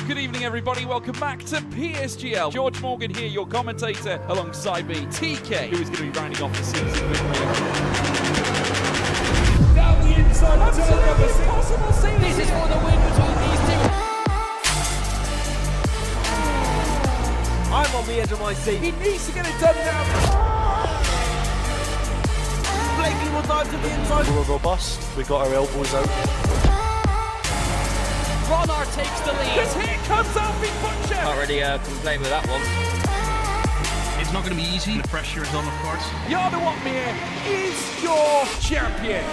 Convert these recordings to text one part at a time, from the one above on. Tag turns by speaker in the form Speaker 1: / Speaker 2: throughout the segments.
Speaker 1: Good evening, everybody. Welcome back to PSGL. George Morgan here, your commentator, alongside me, TK, who is going to be rounding off the season with me.
Speaker 2: Down the inside of
Speaker 1: Absolutely impossible season.
Speaker 3: This is for the win between these two.
Speaker 2: I'm on the edge of my seat.
Speaker 1: He needs to get it done now.
Speaker 2: Blakey will dive to the inside.
Speaker 4: We're robust, we got our elbows out.
Speaker 3: Ronar takes the lead.
Speaker 1: Because here comes Alfie Butcher.
Speaker 3: Can't really complain with that one.
Speaker 5: It's not going to be easy. The pressure is on, of course.
Speaker 1: Yarda Watmere is your champion.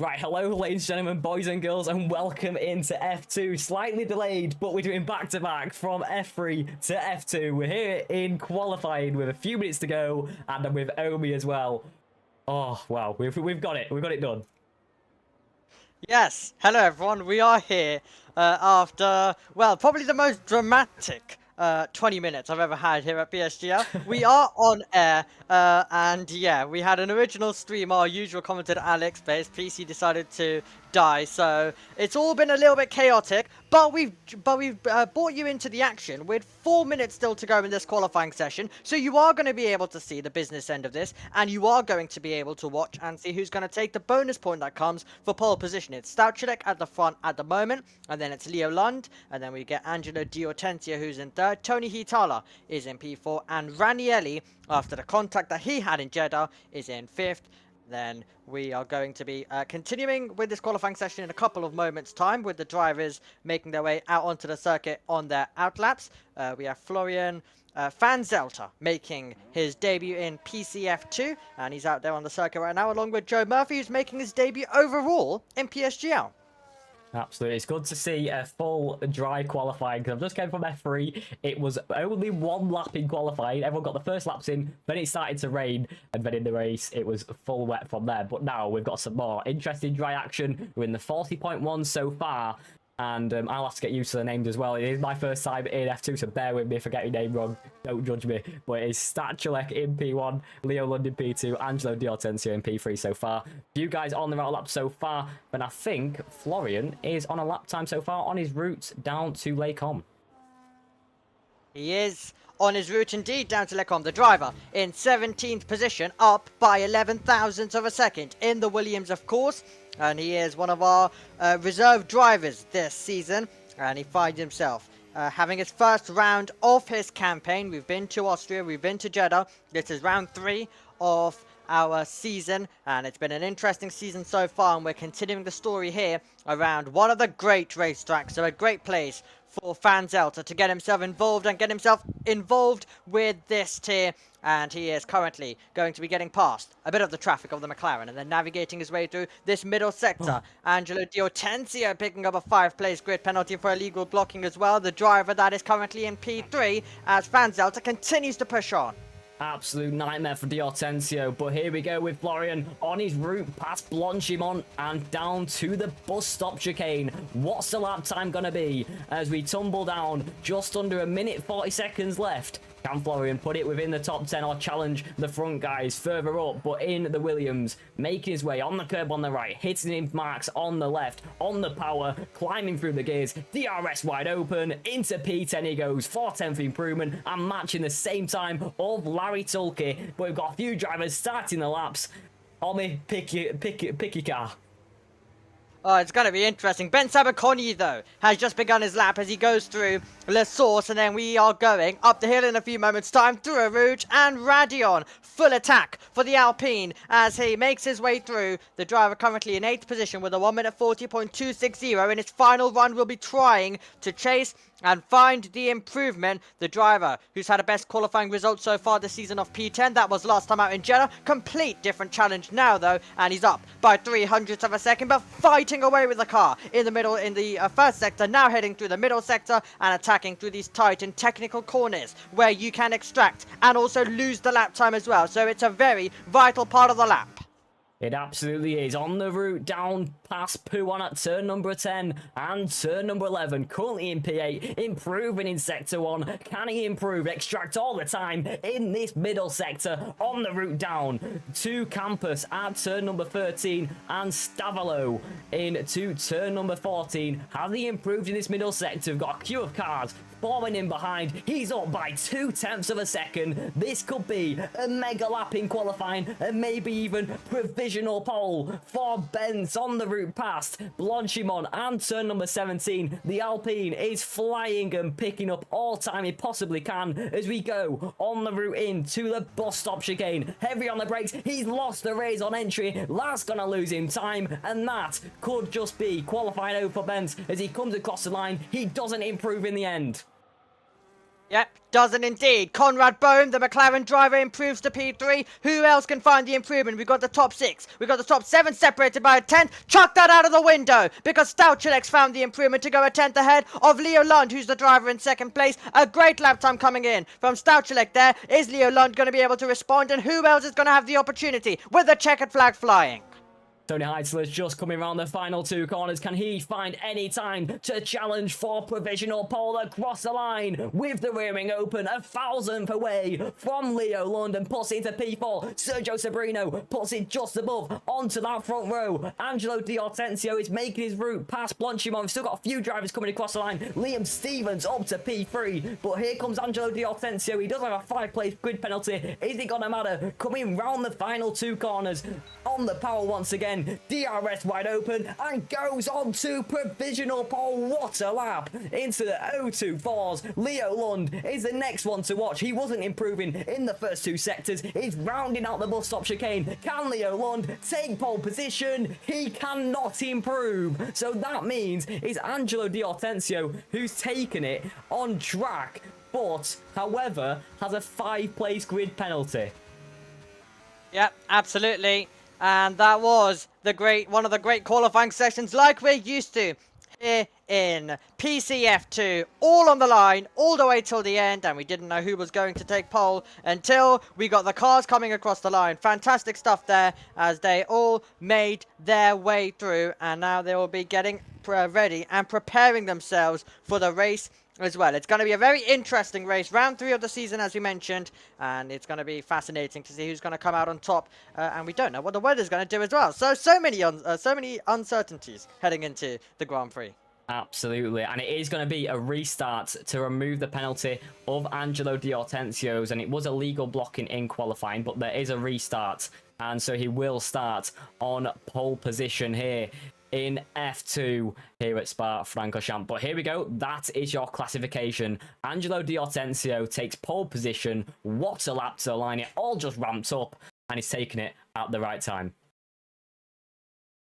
Speaker 6: Right, hello ladies and gentlemen, boys and girls, and welcome into F2. Slightly delayed, but we're doing back-to-back from F3 to F2. We're here in qualifying with a few minutes to go, and I'm with Omi as well. Oh, wow, we've got it. We've got it done.
Speaker 7: Yes, hello everyone, we are here after, well, probably the most dramatic 20 minutes I've ever had here at PSGL. We are on air, and yeah, we had an original stream, our usual commentator Alex, but his PC decided to die, so it's all been a little bit chaotic, but we've brought you into the action with 4 minutes still to go in this qualifying session, so you are going to be able to see the business end of this, and you are going to be able to watch and see who's going to take the bonus point that comes for pole position. It's Stouchilek at the front at the moment, and then it's Leo Lund, and then we get Angelo Di Ortenzio who's in third, Tony Hitala is in P4, and Ranieri, after the contact that he had in Jeddah, is in fifth. Then we are going to be continuing with this qualifying session in a couple of moments time with the drivers making their way out onto the circuit on their outlaps. We have Florian Van Zelter making his debut in PCF2, and he's out there on the circuit right now along with Joe Murphy, who's making his debut overall in PSGL.
Speaker 6: Absolutely, it's good to see a full dry qualifying because I've just came from F3. It was only one lap in qualifying. Everyone got the first laps in, then it started to rain, and then in the race it was full wet from there. But now we've got some more interesting dry action. We're in the 40.1 so far, and I'll have to get used to the names as well. It is my first time in F2, so bear with me if I get your name wrong. Don't judge me. But it's Stouchilek in P1, Leo Lund in P2, Angelo Di Ortenzio in P3 so far. You guys on the right lap so far, but I think Florian is on a lap time so far on his route down to Les Combes.
Speaker 7: He is on his route indeed down to Les Combes, the driver in 17th position, up by 11 thousandths of a second in the Williams, of course. And he is one of our reserve drivers this season, and he finds himself having his first round of his campaign. We've been to Austria, we've been to Jeddah. This is round 3 of our season, and it's been an interesting season so far, and we're continuing the story here around one of the great racetracks, so a great place for Van Zelter to get himself involved and get himself involved with this tier. And he is currently going to be getting past a bit of the traffic of the McLaren and then navigating his way through this middle sector. Angelo Di Ortenzio picking up a 5-place grid penalty for illegal blocking as well. The driver that is currently in P3 as Van Zelter continues to push on.
Speaker 6: Absolute nightmare for Di Ortenzio, but here we go with Florian on his route past Blanchimont and down to the bus stop chicane. What's the lap time gonna be as we tumble down? Just under a minute 40 seconds left. Can Florian put it within the top 10 or challenge the front guys further up? But in the Williams, making his way on the curb on the right, hitting in marks on the left, on the power, climbing through the gears, DRS wide open, into P10 he goes for 10th improvement, and matching the same time of Larry Tulke. But we've got a few drivers starting the laps. Omi, pick your car.
Speaker 7: Oh, it's going to be interesting. Ben Sabaconi, though, has just begun his lap as he goes through La Source, and then we are going up the hill in a few moments' time through a route, and Radion, full attack for the Alpine as he makes his way through. The driver currently in 8th position with a 1 minute 40.260. In his final run, will be trying to chase and find the improvement. The driver who's had a best qualifying result so far this season of P10, that was last time out in Jeddah. Complete different challenge now though, and he's up by 300ths of a second, but fighting away with the car in the middle in the first sector, now heading through the middle sector and attacking through these tight and technical corners where you can extract and also lose the lap time as well. So it's a very vital part of the lap.
Speaker 6: It absolutely is. On the route down past Puan at turn number 10 and turn number 11. Currently in P8, improving in sector 1. Can he improve? Extract all the time in this middle sector. On the route down to Campus at turn number 13 and Stavalo into turn number 14. Has he improved in this middle sector? We've got a queue of cars forming in behind. He's up by 0.2 of a second. This could be a mega lap in qualifying and maybe even provisional pole for Benz on the route past Blanchimont and turn number 17. The Alpine is flying and picking up all time he possibly can as we go on the route into the bus stop chicane. Heavy on the brakes. He's lost the race on entry. That's gonna lose him time, and that could just be qualifying over for Benz as he comes across the line. He doesn't improve in the end.
Speaker 7: Yep, doesn't indeed. Conrad Bohm, the McLaren driver, improves to P3. Who else can find the improvement? We've got the top 6. We've got the top 7 separated by a 10th. Chuck that out of the window because Stouchilex found the improvement to go a 10th ahead of Leo Lund, who's the driver in second place. A great lap time coming in from Stouchilex there. Is Leo Lund going to be able to respond? And who else is going to have the opportunity with the checkered flag flying?
Speaker 6: Tony Heitler's just coming around the final 2 corners. Can he find any time to challenge for provisional pole across the line with the rearing open? 1,000th away from Leo Lund and puts it into P4. Sergio Sabrino puts it just above onto that front row. Angelo Di Hortensio is making his route past Blanchimont. We've still got a few drivers coming across the line. Liam Stevens up to P3, but here comes Angelo Di Hortensio. He does have a 5-place grid penalty. Is it gonna matter? Coming round the final 2 corners on the power once again. DRS wide open and goes on to provisional pole. What a lap into the 024s. Leo Lund is the next one to watch. He wasn't improving in the first 2 sectors. He's rounding out the bus stop chicane. Can Leo Lund take pole position? He cannot improve. So that means it's Angelo Di Hortensio who's taken it on track, but however has a 5-place grid penalty.
Speaker 7: Yep, absolutely. And that was one of the great qualifying sessions like we're used to here in PCF2. All on the line, all the way till the end, and we didn't know who was going to take pole until we got the cars coming across the line. Fantastic stuff there as they all made their way through, and now they will be getting ready and preparing themselves for the race as well. It's going to be a very interesting race, round 3 of the season as we mentioned, and it's going to be fascinating to see who's going to come out on top, and we don't know what the weather's going to do as well. So many uncertainties heading into the Grand Prix.
Speaker 6: Absolutely, and it is going to be a restart to remove the penalty of Angelo Di Hortensio's, and it was a legal blocking in qualifying, but there is a restart, and so he will start on pole position here in F2 here at Spa-Francorchamps. But here we go. That is your classification. Angelo Di Hortensio takes pole position. What a lap to the line. It all just ramped up, and he's taken it at the right time.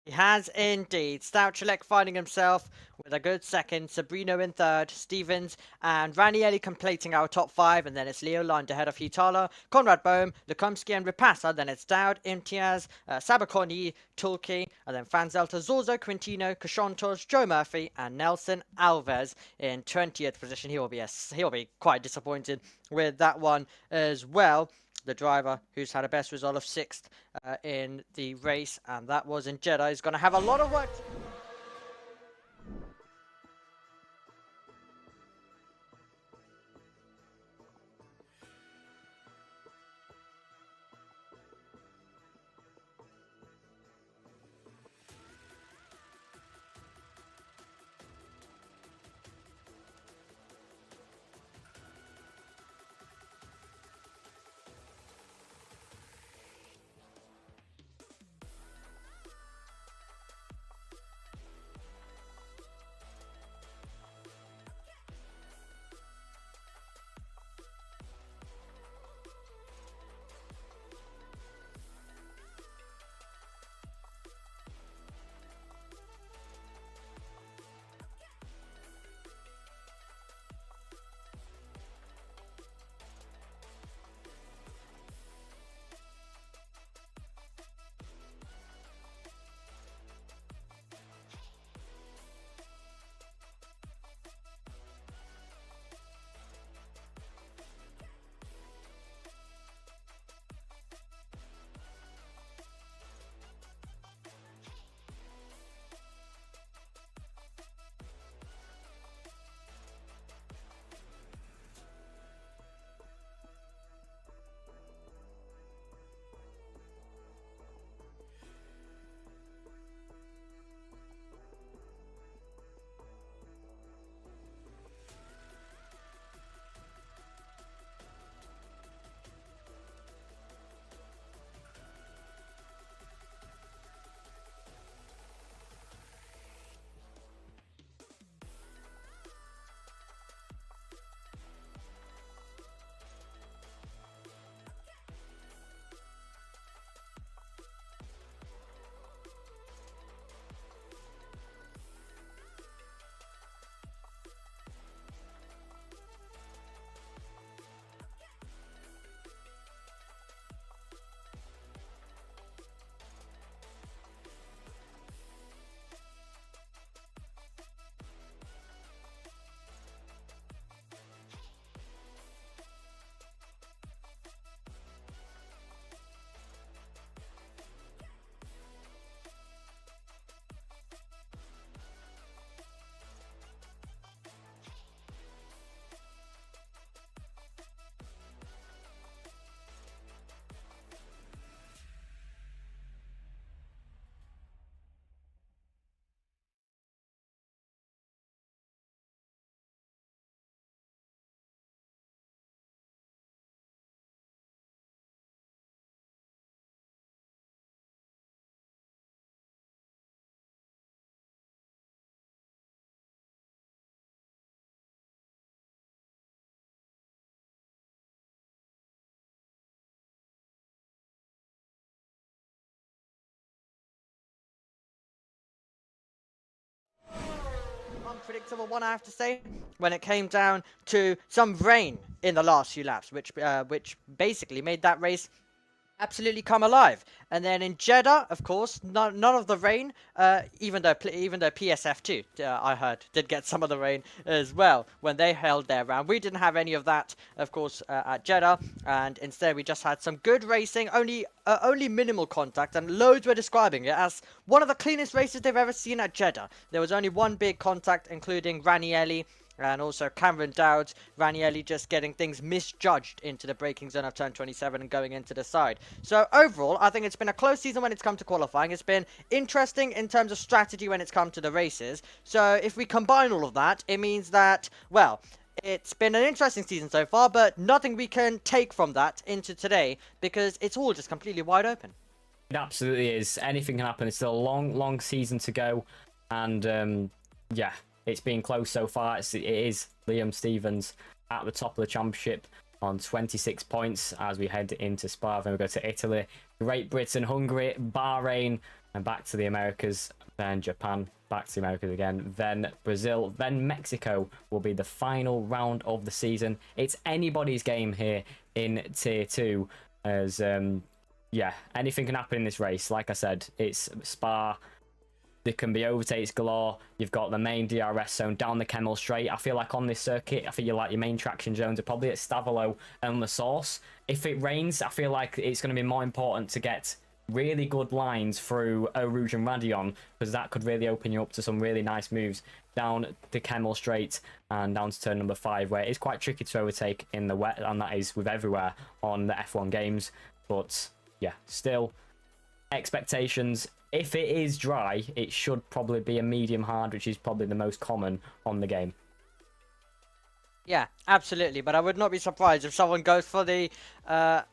Speaker 7: He has indeed. Stouchilex finding himself with a good second. Sabrino in third. Stevens and Ranieri completing our top 5. And then it's Leo Lund ahead of Hitala, Conrad Bohm, Lukomsky and Ripasa. Then it's Dowd, Imtiaz, Sabaconi, Tulki. And then Fanzelta, Zorzo, Quintino, Kashontos, Joe Murphy and Nelson Alves in 20th position. He'll be quite disappointed with that one as well. The driver who's had a best result of 6th in the race, and that was in Jeddah, is going to have a lot of work. predictable one, I have to say, when it came down to some rain in the last few laps, which basically made that race absolutely come alive. And then in Jeddah, of course, none of the rain, even though PSF2, I heard, did get some of the rain as well when they held their round. We didn't have any of that, of course, at Jeddah, and instead we just had some good racing, only minimal contact, and loads were describing it as one of the cleanest races they've ever seen at Jeddah. There was only one big contact, including Ranieri and also Cameron Dowd. Ranieri just getting things misjudged into the braking zone of turn 27 and going into the side. So overall, I think it's been a close season when it's come to qualifying. It's been interesting in terms of strategy when it's come to the races. So if we combine all of that, it means that, well, it's been an interesting season so far, but nothing we can take from that into today because it's all just completely wide open.
Speaker 6: It absolutely is. Anything can happen. It's still a long season to go, and yeah, it's been close so far. It is Liam Stevens at the top of the championship on 26 points as we head into Spa. Then we go to Italy, Great Britain, Hungary, Bahrain, and back to the Americas. Then Japan, back to the Americas again. Then Brazil, then Mexico will be the final round of the season. It's anybody's game here in Tier 2 as, yeah, anything can happen in this race. Like I said, it's Spa. There can be overtakes galore. You've got the main DRS zone down the Kemmel Straight. I feel like on this circuit, I feel like your main traction zones are probably at Stavolo and the Source. If it rains, I feel like it's going to be more important to get really good lines through Eau Rouge and Radion, because that could really open you up to some really nice moves down the Kemmel Straight and down to turn number 5, where it's quite tricky to overtake in the wet, and that is with everywhere on the F1 games. But yeah, still, expectations. If it is dry, it should probably be a medium hard, which is probably the most common on the game.
Speaker 7: Yeah, absolutely. But I would not be surprised if someone goes for the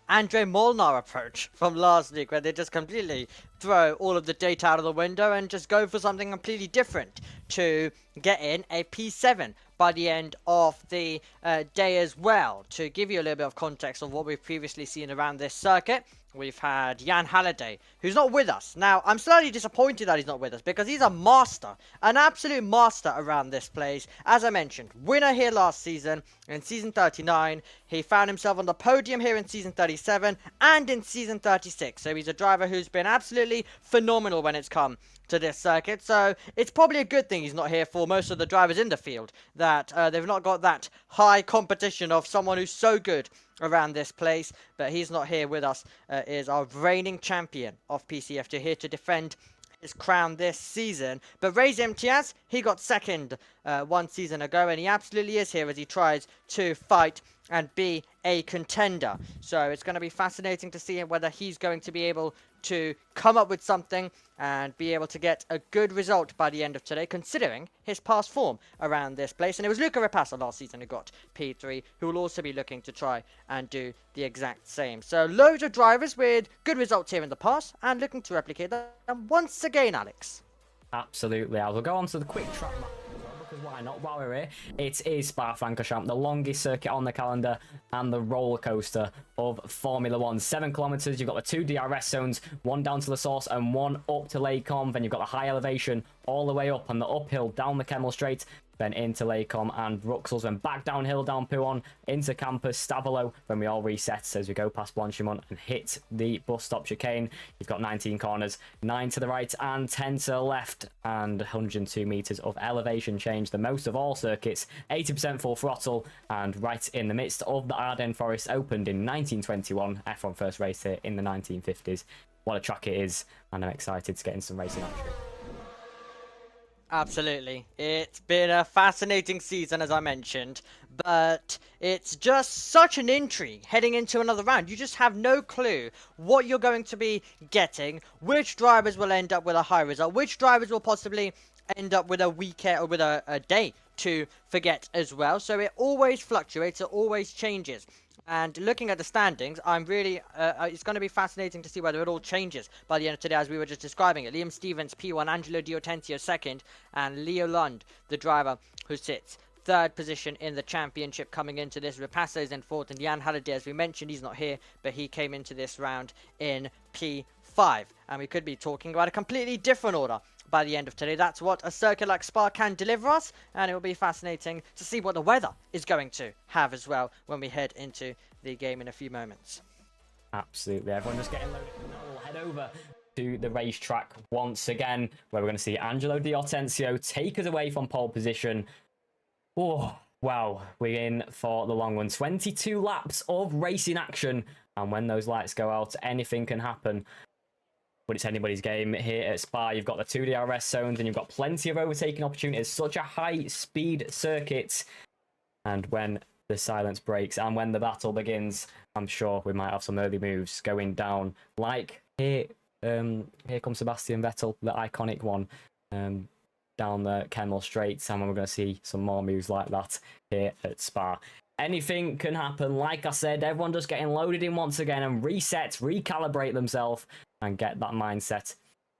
Speaker 7: Andre Molnar approach from last week, where they just completely throw all of the data out of the window and just go for something completely different to get in a P7 by the end of the day as well. To give you a little bit of context of what we've previously seen around this circuit, we've had Jan Halliday, who's not with us. Now, I'm slightly disappointed that he's not with us because he's a master, an absolute master around this place. As I mentioned, winner here last season in season 39. He found himself on the podium here in season 37 and in season 36. So he's a driver who's been absolutely phenomenal when it's come to this circuit. So it's probably a good thing he's not here for most of the drivers in the field, that they've not got that high competition of someone who's so good around this place. But he's not here with us, is our reigning champion of PCFJ, here to defend his crown this season. But Reyes Imtiaz, he got second 1 season ago, and he absolutely is here as he tries to fight and be a contender. So it's going to be fascinating to see whether he's going to be able to come up with something and be able to get a good result by the end of today, considering his past form around this place. And it was Luca Rapassa last season who got P3, who will also be looking to try and do the exact same. So loads of drivers with good results here in the past and looking to replicate them once again, Alex.
Speaker 6: Absolutely. I will go on to the quick track map. Because why not? While we're here, it is Spa-Francorchamps, the longest circuit on the calendar and the roller coaster of Formula 1. 7 kilometers. You've got the 2 DRS zones, one down to the Source and one up to Lacombe. Then you've got the high elevation all the way up and the uphill down the Kemmel Straight, then into Lacombe and Bruxelles, then back downhill down Pouon, into Campus, Stavolo, then we all reset as we go past Blanchimont and hit the bus stop chicane. You've got 19 corners, 9 to the right and 10 to the left, and 102 meters of elevation change, the most of all circuits, 80% full throttle, and right in the midst of the Ardennes Forest, opened in 1921. F1 first race here in the 1950s. What a track it is, and I'm excited to get in some racing action.
Speaker 7: Absolutely. It's been a fascinating season, as I mentioned, but it's just such an intrigue heading into another round. You just have no clue what you're going to be getting, which drivers will end up with a high result, which drivers will possibly end up with a weekend or with a day to forget as well. So it always fluctuates, it always changes. And looking at the standings, I'm really, it's going to be fascinating to see whether it all changes by the end of today, as we were just describing it. Liam Stevens, P1, Angelo Diotenzio, second, and Leo Lund, the driver who sits third position in the championship coming into this. Rapassa is in fourth, and Jan Halliday, as we mentioned, he's not here, but he came into this round in P5. And we could be talking about a completely different order by the end of today. That's what a circuit like Spa can deliver us, and it will be fascinating to see what the weather is going to have as well when we head into the game in a few moments.
Speaker 6: Absolutely, everyone just getting loaded. We'll head over to the racetrack once again, where we're going to see Angelo Di Hortensio take us away from pole position. Oh, wow, we're in for the long one. 22 laps of racing action, and when those lights go out, anything can happen. But it's anybody's game here at Spa. You've got the 2 DRS zones, and you've got plenty of overtaking opportunities. Such a high-speed circuit. And when the silence breaks and when the battle begins, I'm sure we might have some early moves going down. Like here comes Sebastian Vettel, the iconic one, down the Kemmel Straight. And we're going to see some more moves like that here at Spa. Anything can happen. Like I said, everyone just getting loaded in once again and reset, recalibrate themselves, and get that mindset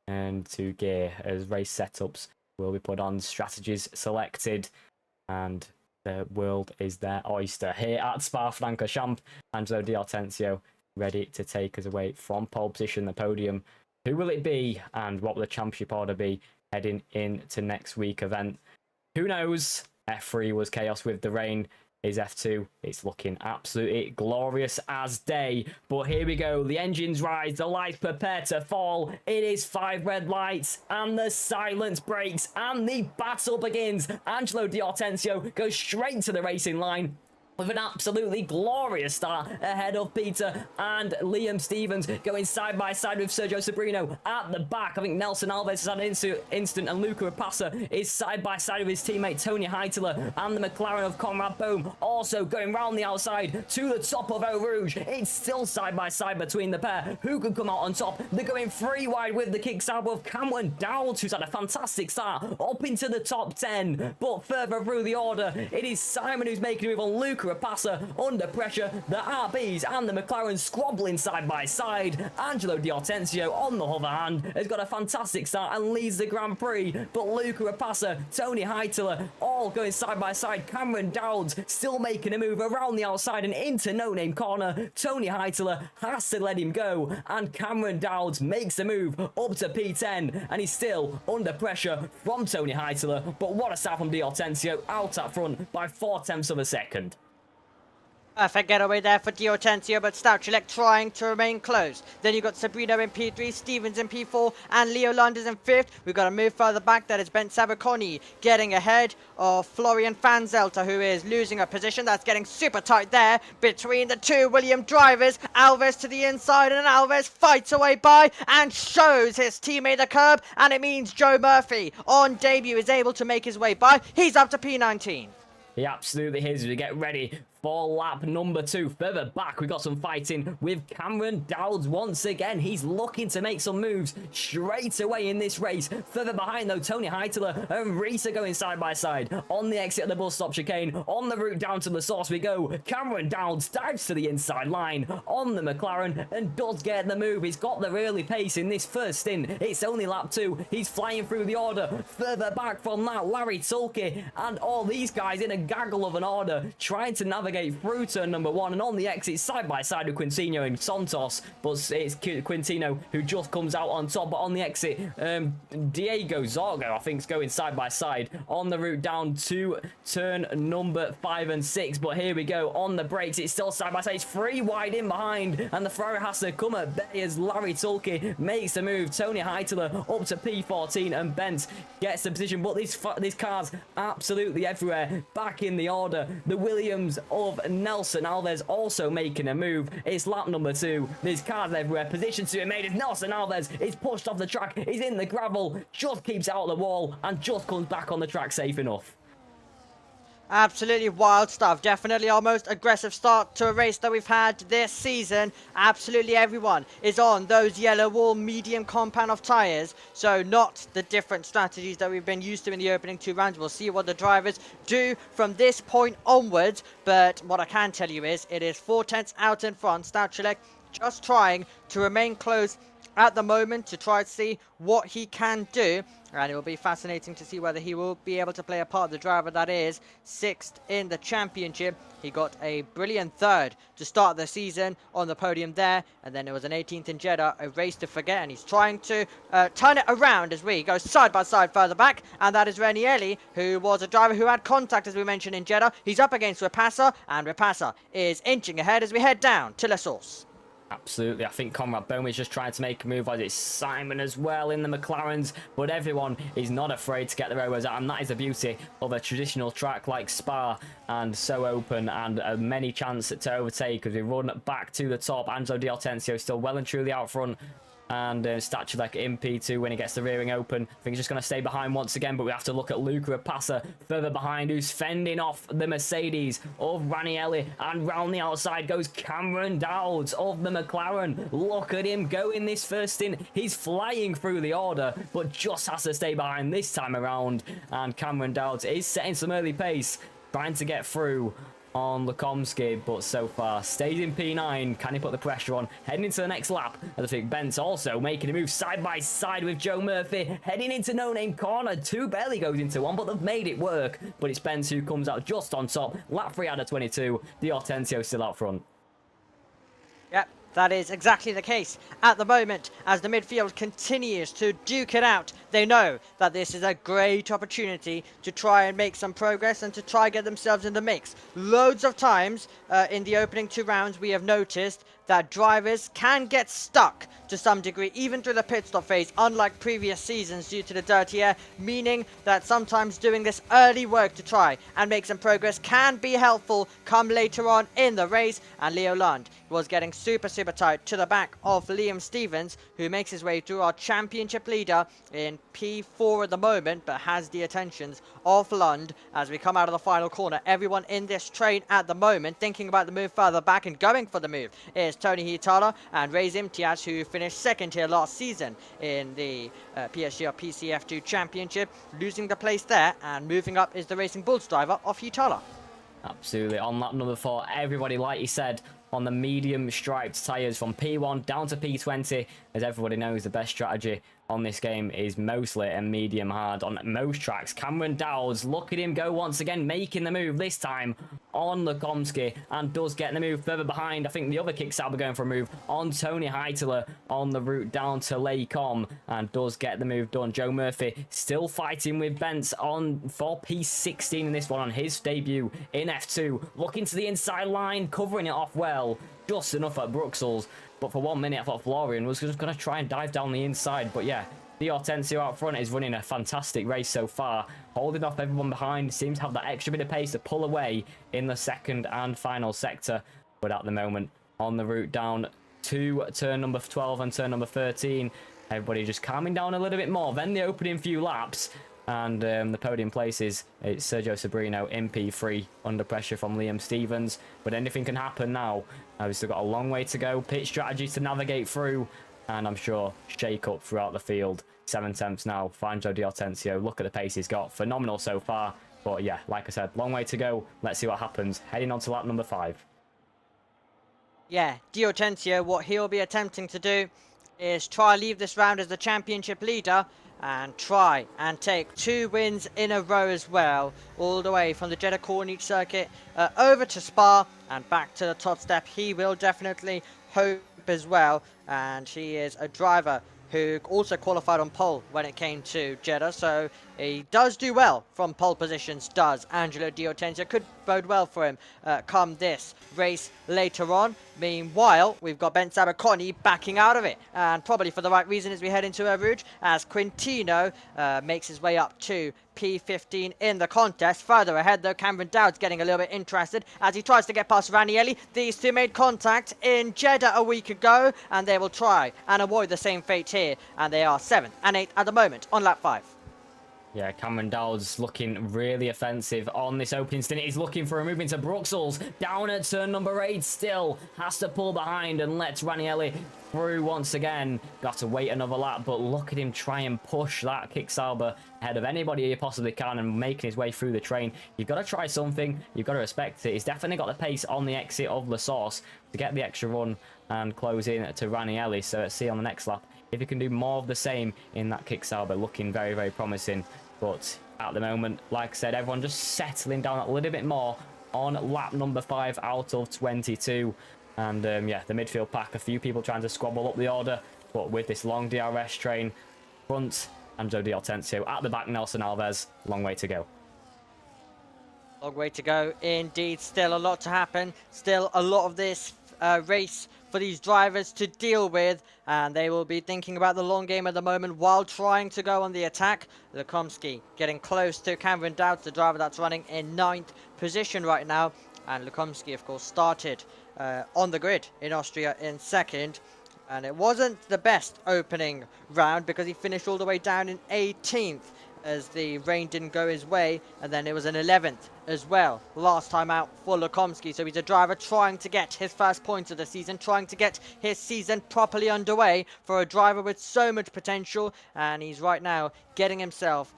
Speaker 6: into gear as race setups will be put on, strategies selected, and the world is their oyster. Here at Spa-Francorchamps, Angelo Di Hortensio ready to take us away from pole position, the podium. Who will it be, and what will the championship order be heading into next week event? Who knows? F3 was chaos with the rain. Is F2. It's looking absolutely glorious as day. But here we go. The engines rise. The lights prepare to fall. It is 5 red lights. And the silence breaks. And the battle begins. Angelo Di Hortensio goes straight to the racing line with an absolutely glorious start ahead of Peter and Liam Stevens, going side by side with Sergio Sabrino at the back. I think Nelson Alves has had an instant, and Luca Rapassa is side by side with his teammate Tony Heitler, and the McLaren of Conrad Bohm also going round the outside to the top of Eau Rouge. It's still side by side between the pair. Who could come out on top? They're going 3 wide with the kickstart of Cameron Dowds, who's had a fantastic start up into the top 10. But further through the order, it is Simon who's making a move on Luca Rapassa under pressure. The RBs and the McLaren squabbling side by side. Angelo Di Hortensio, on the other hand, has got a fantastic start and leads the Grand Prix. But Luca Rapassa, Tony Heitler, all going side by side. Cameron Dowds still making a move around the outside and into No Name Corner. Tony Heitler has to let him go, and Cameron Dowds makes the move up to P10, and he's still under pressure from Tony Heitler. But what a start from Di Hortensio, out at front by 0.4 of a second.
Speaker 7: Perfect getaway there for Di Hortensio, but Stouchilek trying to remain close. Then you've got Sabrino in P3, Stevens in P4, and Leo Lunders in 5th. We've got to move further back. That is Ben Savaconi getting ahead of Florian Fanzelter, who is losing a position. That's getting super tight there between the two William drivers. Alves to the inside, and Alves fights away by and shows his teammate the curb, and it means Joe Murphy on debut is able to make his way by. He's up to P19.
Speaker 6: He absolutely is. We get ready for lap number 2. Further back, we got some fighting with Cameron Dowds once again. He's looking to make some moves straight away in this race. Further behind, though, Tony Heitler and Reese are going side by side on the exit of the bus stop chicane. On the route down to the source we go. Cameron Dowds dives to the inside line on the McLaren and does get the move. He's got the early pace in this first stint. It's only lap 2. He's flying through the order. Further back from that, Larry Tulke and all these guys in a gaggle of an order trying to navigate through turn number 1, and on the exit side by side with Quintino and Santos, but it's Quintino who just comes out on top. But on the exit, Diego Zorgo, I think, is going side by side on the route down to turn number 5 and 6. But here we go on the brakes. It's still side by side. It's 3 wide in behind, and the Ferrari has to come at bay as Larry Tulke makes the move. Tony Heitler up to P14, and Bent gets the position. But these cars absolutely everywhere. Back in the order, the Williams of Nelson Alves also making a move. It's lap number 2. There's cars everywhere. Position to be made as Nelson Alves is pushed off the track. He's in the gravel, just keeps out of the wall, and just comes back on the track safe enough.
Speaker 7: Absolutely wild stuff. Definitely our most aggressive start to a race that we've had this season. Absolutely everyone is on those yellow wall medium compound of tyres. So not the different strategies that we've been used to in the opening 2 rounds. We'll see what the drivers do from this point onwards. But what I can tell you is it is 4 tenths out in front. Stouchilek just trying to remain close at the moment to try to see what he can do. And it will be fascinating to see whether he will be able to play a part. The driver that is 6th in the championship. He got a brilliant 3rd to start the season on the podium there. And then it was an 18th in Jeddah, a race to forget. And he's trying to turn it around as we go side by side further back. And that is Ranieri, who was a driver who had contact, as we mentioned, in Jeddah. He's up against Rapassa, and Rapassa is inching ahead as we head down to La Source.
Speaker 6: Absolutely. I think Conrad Bowman is just trying to make a move, as it's Simon as well in the McLarens, but everyone is not afraid to get their elbows out, and that is the beauty of a traditional track like Spa, and so open, and many chances to overtake as we run back to the top. Angelo Di Hortensio still well and truly out front, and Stachulek in P2 when he gets the rearing open. I think he's just going to stay behind once again, but we have to look at Luca Rapassa further behind, who's fending off the Mercedes of Ranieri, and round the outside goes Cameron Dowds of the McLaren. Look at him going this first stint. He's flying through the order, but just has to stay behind this time around, and Cameron Dowds is setting some early pace, trying to get through on Lukomsky, but so far stays in P9. Can he put the pressure on? Heading into the next lap, and I think Bent's also making a move side by side with Joe Murphy, heading into no name corner. 2 barely goes into 1, but they've made it work. But it's Bent who comes out just on top. Lap 3 out of 22. Di Hortensio still out front.
Speaker 7: Yep, that is exactly the case at the moment as the midfield continues to duke it out. They know that this is a great opportunity to try and make some progress and to try and get themselves in the mix. Loads of times in the opening 2 rounds we have noticed that drivers can get stuck to some degree, even through the pit stop phase, unlike previous seasons due to the dirty air, meaning that sometimes doing this early work to try and make some progress can be helpful come later on in the race. And Leo Lund was getting super tight to the back of Liam Stevens, who makes his way through our championship leader in P4 at the moment, but has the attentions of Lund as we come out of the final corner. Everyone in this train at the moment thinking about the move further back and going for the move is Tony Hitala and Ray Zimtiaz, who finished 2nd here last season in the PSGL PCF2 Championship, losing the place there, and moving up is the Racing Bulls driver of Hitala.
Speaker 6: Absolutely. On lap number 4, everybody, like you said, on the medium striped tyres from P1 down to P20. As everybody knows, the best strategy on this game is mostly a medium hard on most tracks. Cameron Dowds, look at him go once again, making the move this time on Lukomsky, and does get the move further behind. I think the other Kickstarter going for a move on Tony Heitler on the route down to Lacom, and does get the move done. Joe Murphy still fighting with Bentz on for P16 in this one on his debut in F2. Looking to the inside line, covering it off well, just enough at Bruxelles. But for 1 minute, I thought Florian was just going to try and dive down the inside. But yeah, Di Hortensio out front is running a fantastic race so far, holding off everyone behind. Seems to have that extra bit of pace to pull away in the second and final sector. But at the moment, on the route down to turn number 12 and turn number 13, everybody just calming down a little bit more. Then the opening few laps, and the podium places, it's Sergio Sabrino in P3 under pressure from Liam Stevens. But anything can happen now. We've still got a long way to go. Pit strategy to navigate through, and I'm sure shake up throughout the field. 7 tenths now for Angelo Di Hortensio. Look at the pace he's got. Phenomenal so far. But yeah, like I said, long way to go. Let's see what happens. Heading on to lap number 5.
Speaker 7: Yeah, Di Hortensio, what he'll be attempting to do is try and leave this round as the championship leader, and try and take 2 wins in a row as well, all the way from the Jeddah Corniche circuit over to Spa and back to the top step. He will definitely hope as well, and he is a driver who also qualified on pole when it came to Jeddah, so he does do well from pole positions, does Angelo Di Hortensio. Could bode well for him come this race later on. Meanwhile, we've got Ben Sabaconi backing out of it, and probably for the right reason as we head into Rouge, as Quintino makes his way up to P15 in the contest. Further ahead though, Cameron Dowd's getting a little bit interested as he tries to get past Ranieri. These two made contact in Jeddah a week ago, and they will try and avoid the same fate here, and they are 7th and 8th at the moment on lap 5.
Speaker 6: Yeah, Cameron Dowd's looking really offensive on this opening stint. He's looking for a move into Bruxelles. Down at turn number 8 still. Has to pull behind and lets Ranieri through once again. Got to wait another lap, but look at him try and push that Kicksauber ahead of anybody he possibly can and making his way through the train. You've got to try something. You've got to respect it. He's definitely got the pace on the exit of La Source to get the extra run and close in to Ranieri. So let's see on the next lap if he can do more of the same in that Kicksauber, looking very, very promising. But at the moment, like I said, everyone just settling down a little bit more on lap number 5 out of 22. And yeah, the midfield pack, a few people trying to squabble up the order, but with this long DRS train, front, Angelo Di Hortensio, at the back, Nelson Alves, long way to go.
Speaker 7: Long way to go indeed. Still a lot to happen. Still a lot of this race for these drivers to deal with, and they will be thinking about the long game at the moment while trying to go on the attack. Lukomski getting close to Cameron Dowds, the driver that's running in 9th position right now, and Lukomski of course started on the grid in Austria in 2nd, and it wasn't the best opening round because he finished all the way down in 18th as the rain didn't go his way, and then it was an 11th as well last time out for Lukomski. So he's a driver trying to get his first points of the season, trying to get his season properly underway for a driver with so much potential, and he's right now getting himself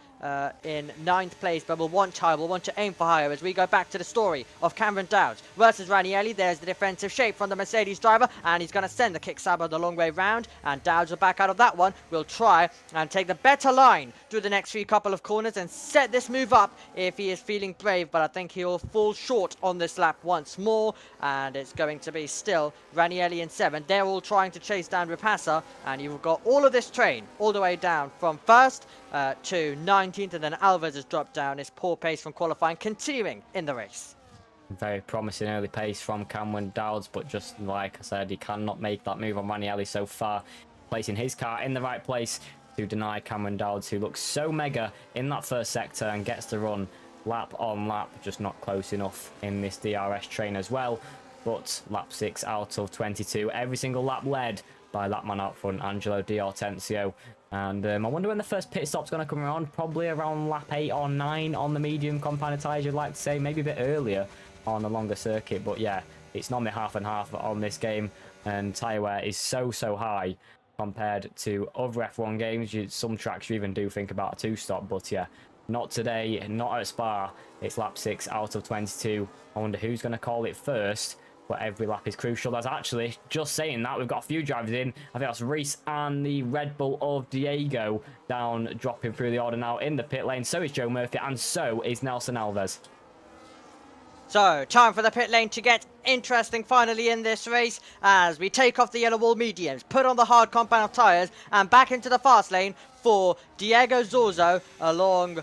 Speaker 7: in 9th place, but we'll want to aim for higher as we go back to the story of Cameron Dowds versus Ranieri. There's the defensive shape from the Mercedes driver, and he's going to send the Kicksauber the long way round, and Dowds will back out of that one. We'll try and take the better line through the next few couple of corners and set this move up if he is feeling brave, but I think he'll fall short on this lap once more, and it's going to be still Ranieri in 7th. They're all trying to chase down Rapasa, and you've got all of this train all the way down from 1st to 19th, and then Alves has dropped down his poor pace from qualifying, continuing in the race.
Speaker 6: Very promising early pace from Cameron Dowds, but just like I said, he cannot make that move on Ranieri so far, placing his car in the right place to deny Cameron Dowds, who looks so mega in that first sector and gets to run lap on lap, just not close enough in this DRS train as well. But lap 6 out of 22, every single lap led by that man out front, Angelo Di Hortensio. And I wonder when the first pit stop's going to come around, probably around lap 8 or 9 on the medium compound tyres, you'd like to say, maybe a bit earlier on a longer circuit. But yeah, it's normally half and half on this game, and tyre wear is so high compared to other F1 games. Some tracks you even do think about a 2-stop, but yeah, not today, not at Spa. It's lap 6 out of 22. I wonder who's going to call it first, but every lap is crucial. That's actually, just saying that, we've got a few drivers in. I think that's Reese and the Red Bull of Diego down, dropping through the order now in the pit lane. So is Joe Murphy, and so is Nelson Alves.
Speaker 7: So, time for the pit lane to get interesting finally in this race as we take off the yellow wall mediums, put on the hard compound tyres, and back into the fast lane for Diego Zorzo, along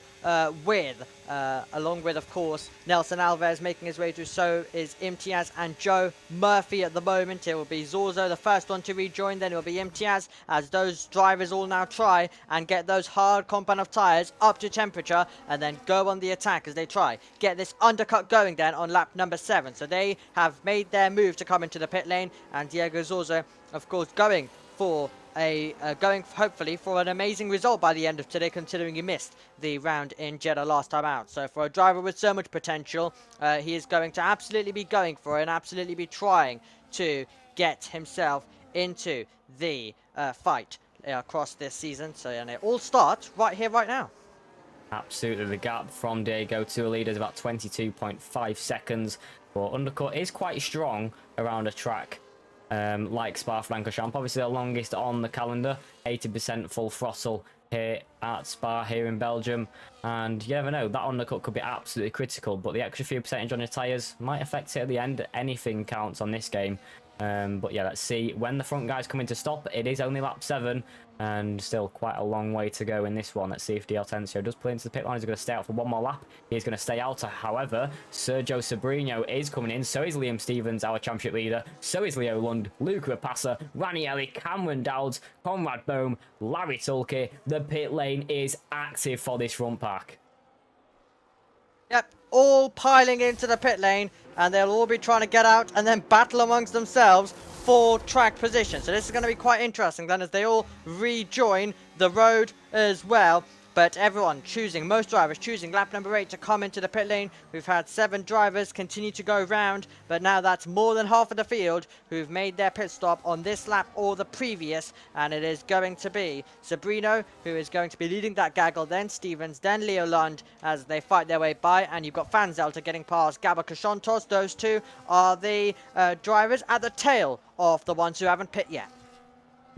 Speaker 7: with, of course, Nelson Alves making his way through. So is Imtiaz and Joe Murphy at the moment. It will be Zorzo, the first one to rejoin, then it will be Imtiaz, as those drivers all now try and get those hard compound of tyres up to temperature and then go on the attack as they try get this undercut going then on lap number 7. So they have made their move to come into the pit lane, and Diego Zorzo, of course, going for hopefully for an amazing result by the end of today, considering he missed the round in Jeddah last time out. So for a driver with so much potential, he is going to absolutely be going for it and absolutely be trying to get himself into the fight across this season. So, and it all starts right here, right now.
Speaker 6: Absolutely, the gap from Diego to a leader is about 22.5 seconds, but undercut is quite strong around a track like Spa-Francorchamps, obviously the longest on the calendar, 80% full throttle here at Spa, here in Belgium, and you never know, that undercut could be absolutely critical, but the extra few percentage on your tyres might affect it at the end. Anything counts on this game. But yeah, let's see when the front guys come in to stop. It is only lap 7 and still quite a long way to go in this one. Let's see if Di Hortensio does pull into the pit line. He's going to stay out for one more lap. He's going to stay out. However, Sergio Sobrino is coming in. So is Liam Stevens, our championship leader. So is Leo Lund, Luke Rapasa, Ranieri, Cameron Dowds, Conrad Bohm, Larry Tulke. The pit lane is active for this front pack.
Speaker 7: Yep, all piling into the pit lane, and they'll all be trying to get out and then battle amongst themselves for track position. So this is going to be quite interesting then, as they all rejoin the road as well. But everyone choosing, most drivers choosing lap number 8 to come into the pit lane. We've had 7 drivers continue to go round, but now that's more than half of the field who've made their pit stop on this lap or the previous, and it is going to be Sobrino who is going to be leading that gaggle, then Stevens, then Leo Lund as they fight their way by, and you've got Fanzelter getting past Gabor Kashontos. Those two are the drivers at the tail of the ones who haven't pit yet.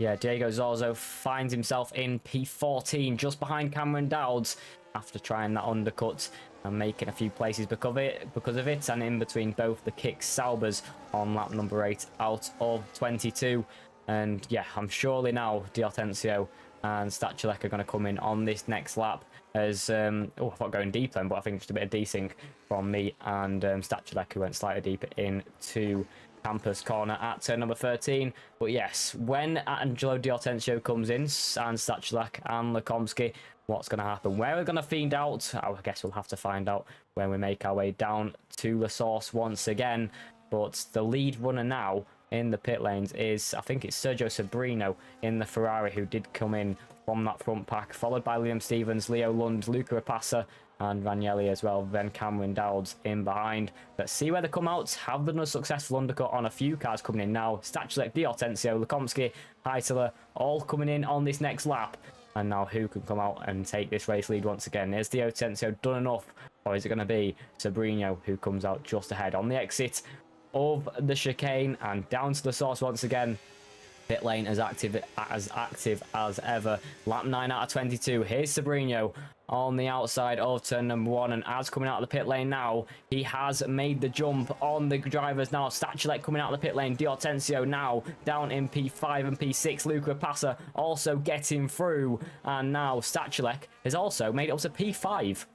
Speaker 6: Yeah, Diego Zorzo finds himself in P14, just behind Cameron Dowds, after trying that undercut and making a few places because of it, and in between both the kick Saubers on lap number 8 out of 22. And yeah, I'm surely now D'Hortensio and Stachulek are going to come in on this next lap as I thought going deep then, but I think just a bit of desync from me and Stachulek, who went slightly deeper into Campus corner at turn number 13. But yes, when Angelo D'Hortensio comes in and Stachulek and Lukomski, what's going to happen? Where we're going to fiend out, I guess we'll have to find out when we make our way down to the source once again. But the lead runner now in the pit lanes is, I think it's Sergio Sabrino in the Ferrari, who did come in from that front pack, followed by Liam Stevens, Leo Lund, Luca Rapassa, and Ranieri as well, then Cameron Dowds in behind. Let's see where they come out. Have done a successful undercut on a few cars coming in now. Stachulek, D'Hortensio, Lukomski, Heitler, all coming in on this next lap. And now who can come out and take this race lead once again? Is D'Hortensio done enough? Or is it going to be Sabrino who comes out just ahead on the exit of the chicane and down to the source once again? Pit lane as active as ever. Lap 9 out of 22. Here's Sabrino on the outside of turn number 1, and as coming out of the pit lane now, he has made the jump on the drivers now. Stachulek coming out of the pit lane. D'Hortensio now down in P5 and P6. Luca Rapassa also getting through, and now Stachulek has also made it up to P5.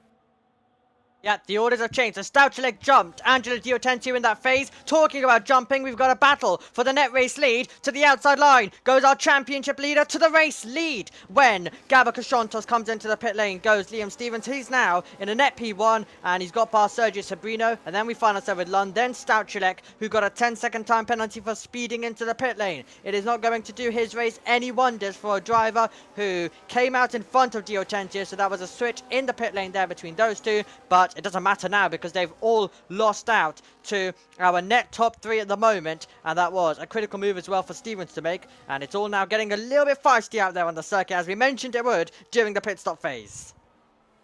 Speaker 7: Yeah, the orders have changed. So Stachulek jumped. Angelo D'Hortensio in that phase. Talking about jumping, we've got a battle for the net race lead. To the outside line goes our championship leader to the race lead. When Gabo Cachontos comes into the pit lane, goes Liam Stevens. He's now in a net P1, and he's got past Sergio Sabrino. And then we find ourselves with London Stachulek, who got a 10-second time penalty for speeding into the pit lane. It is not going to do his race any wonders for a driver who came out in front of D'Hortensio. So that was a switch in the pit lane there between those two. But it doesn't matter now because they've all lost out to our net top 3 at the moment, and that was a critical move as well for Stevens to make, and it's all now getting a little bit feisty out there on the circuit, as we mentioned it would during the pit stop phase.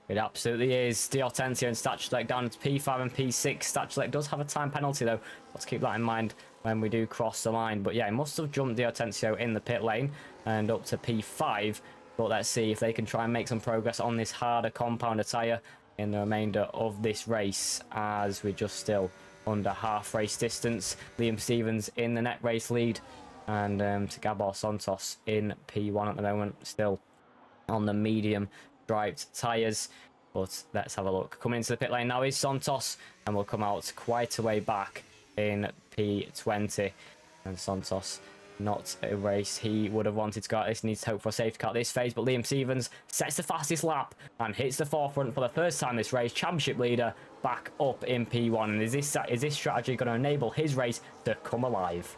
Speaker 6: It absolutely is. D'Hortensio and Stachulek down to P5 and P6. Stachulek does have a time penalty though. Let's keep that in mind when we do cross the line. But yeah, he must have jumped D'Hortensio in the pit lane and up to P5. But let's see if they can try and make some progress on this harder compounder tyre in the remainder of this race, as we're just still under half race distance. Liam Stevens in the net race lead, and to Gabor Santos in P1 at the moment, still on the medium striped tyres. But let's have a look. Coming into the pit lane now is Santos, and will come out quite a way back in P20. And Santos, not a race he would have wanted to go at this. Needs to hope for a safety car at this phase, but Liam Stevens sets the fastest lap and hits the forefront for the first time this race. Championship leader back up in P1. And is this strategy going to enable his race to come alive?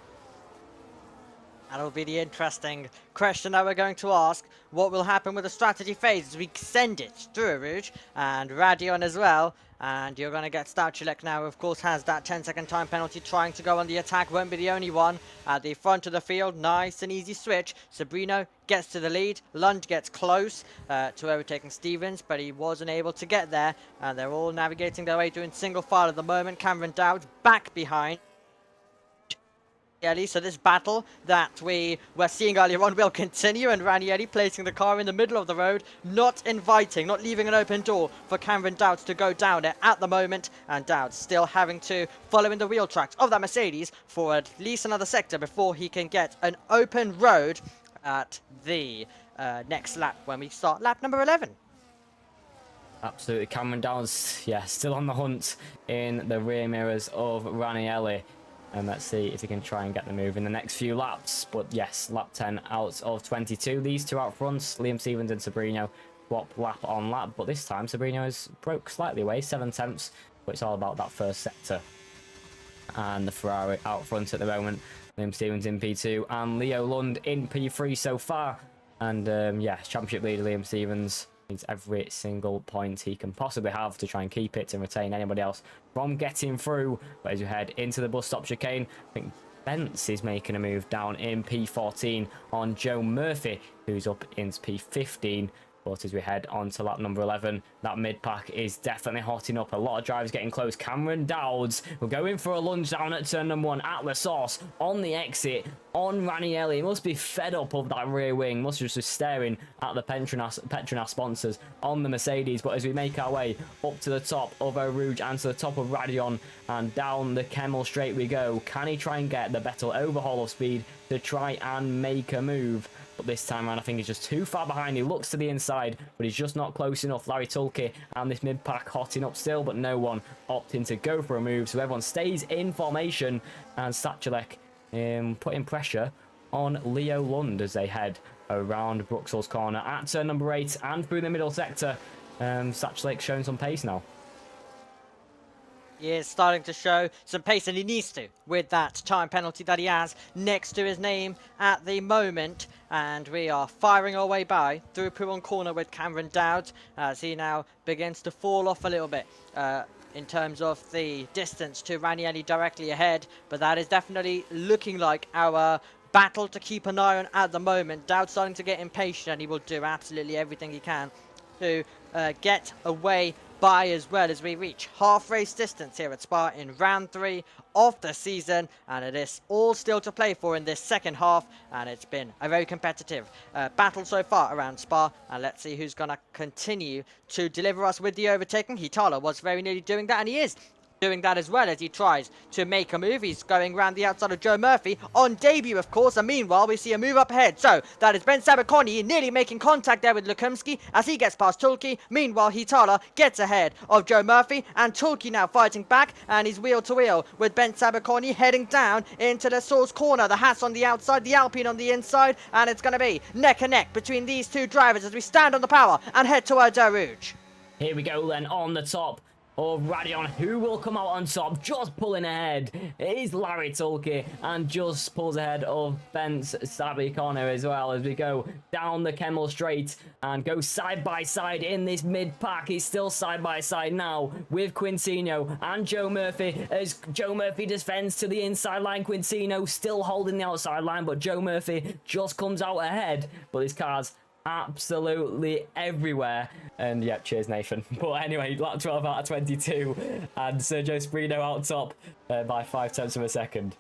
Speaker 7: That'll be the interesting question that we're going to ask. What will happen with the strategy phase as we send it through Rouge and Radion as well? And you're going to get Stachulek now, of course, has that 10-second time penalty, trying to go on the attack. Won't be the only one at the front of the field. Nice and easy switch. Sabrino gets to the lead. Lund gets close to overtaking Stevens, but he wasn't able to get there. And they're all navigating their way doing single file at the moment. Cameron Dowd back behind. So this battle that we were seeing earlier on will continue, and Ranieri placing the car in the middle of the road, not inviting, not leaving an open door for Cameron Dowd to go down it at the moment, and Dowd still having to follow in the wheel tracks of that Mercedes for at least another sector before he can get an open road at the next lap when we start lap number 11.
Speaker 6: Absolutely. Cameron Dowd's, yeah, still on the hunt in the rear mirrors of Ranieri. And let's see if he can try and get the move in the next few laps. But yes, lap 10 out of 22. These two out front, Liam Stevens and Sabrino, swap lap on lap. But this time, Sabrino has broke slightly away, 7 tenths. But it's all about that first sector. And the Ferrari out front at the moment. Liam Stevens in P2 and Leo Lund in P3 so far. And yeah, championship leader Liam Stevens needs every single point he can possibly have to try and keep it and retain anybody else from getting through. But as you head into the bus stop chicane, I think Bence is making a move down in P14 on Joe Murphy, who's up into P15. But as we head on to lap number 11, that mid-pack is definitely hotting up. A lot of drivers getting close. Cameron Dowds will go in for a lunge down at turn number 1 at the source on the exit on Ranieri. He must be fed up of that rear wing. Must just be staring at the Petronas sponsors on the Mercedes. But as we make our way up to the top of Eau Rouge and to the top of Radion and down the Kemmel Straight we go, can he try and get the better overhaul of speed to try and make a move? But this time around, I think he's just too far behind. He looks to the inside, but he's just not close enough. Larry Tulke and this mid-pack hotting up still, but no one opting to go for a move. So everyone stays in formation, and Stachulek putting pressure on Leo Lund as they head around Bruxelles corner at turn number 8 and through the middle sector. Stachulek showing some pace now.
Speaker 7: He is starting to show some pace, and he needs to, with that time penalty that he has next to his name at the moment. And we are firing our way by through Pouron corner with Cameron Dowd as he now begins to fall off a little bit in terms of the distance to Ranieri directly ahead. But that is definitely looking like our battle to keep an eye on at the moment. Dowd starting to get impatient, and he will do absolutely everything he can to get away by as well as we reach half race distance here at Spa in round 3 of the season, and it is all still to play for in this second half, and it's been a very competitive battle so far around Spa, and let's see who's going to continue to deliver us with the overtaking. Hitala was very nearly doing that, and he is doing that as well as he tries to make a move. He's going around the outside of Joe Murphy on debut, of course, and meanwhile we see a move up ahead. So that is Ben Sabaconi nearly making contact there with Lukumski as he gets past Tulki. Meanwhile, Hitala gets ahead of Joe Murphy, and Tulki now fighting back, and he's wheel to wheel with Ben Sabaconi heading down into the Source corner. The Haas on the outside, the Alpine on the inside, and it's going to be neck and neck between these two drivers as we stand on the power and head towards Eau Rouge.
Speaker 6: Here we go then on the top of Radion. Who will come out on top? Just pulling ahead is Larry Tulke, and just pulls ahead of Ben Sabicano as well as we go down the Kemmel Straight and go side by side in this mid-pack. He's still side by side now with Quintino and Joe Murphy as Joe Murphy defends to the inside line. Quintino still holding the outside line, but Joe Murphy just comes out ahead. But his car's absolutely everywhere, and yeah, cheers Nathan. But anyway, lap 12 out of 22, and Sergio Sprino out top by 0.5 of a second.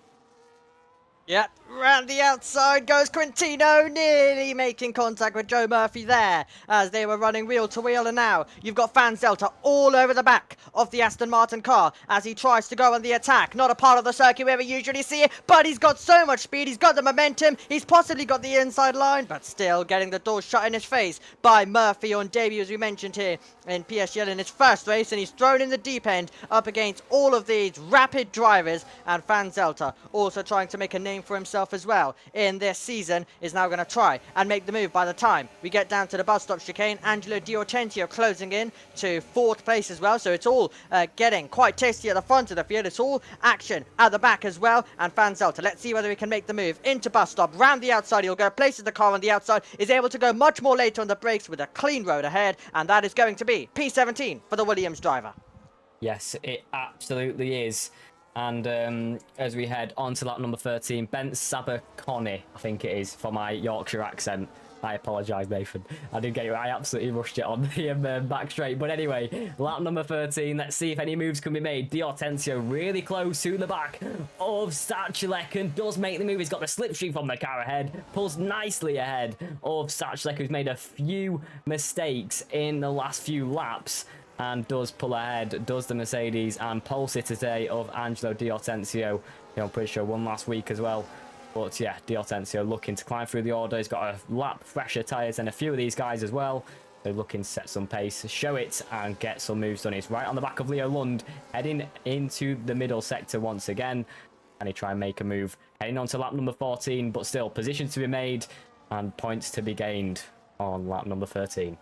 Speaker 7: Yep, round the outside goes Quintino, nearly making contact with Joe Murphy there as they were running wheel to wheel, and now you've got Van Zelter all over the back of the Aston Martin car as he tries to go on the attack. Not a part of the circuit where we usually see it, but he's got so much speed, he's got the momentum, he's possibly got the inside line, but still getting the door shut in his face by Murphy on debut, as we mentioned here in PSGL in his first race, and he's thrown in the deep end up against all of these rapid drivers. And Van Zelter, also trying to make a name for himself as well in this season, is now going to try and make the move. By the time we get down to the bus stop chicane, Angelo Diortentio closing in to 4th place as well, so it's all getting quite tasty at the front of the field. It's all action at the back as well. And Van Zelter, let's see whether he can make the move into bus stop round the outside. He'll go places the car on the outside, is able to go much more later on the brakes with a clean road ahead, and that is going to be P17 for the Williams driver.
Speaker 6: Yes, it absolutely is. And as we head on to lap number 13, Ben Sabaconi, I think it is, for my Yorkshire accent. I apologise, Nathan. I did get it. I absolutely rushed it on the back straight. But anyway, lap number 13. Let's see if any moves can be made. Diortentio really close to the back of Stachulek and does make the move. He's got the slipstream from the car ahead. Pulls nicely ahead of Stachulek, who's made a few mistakes in the last few laps, and does pull ahead, does the Mercedes, and pole sitter today of Angelo Diortentio. I'm pretty sure won last week as well. But yeah, Diortentio looking to climb through the order. He's got a lap fresher tyres than a few of these guys as well. They're looking to set some pace, show it, and get some moves done. He's right on the back of Leo Lund, heading into the middle sector once again. And he try and make a move, heading on to lap number 14, but still positions to be made and points to be gained on lap number 13.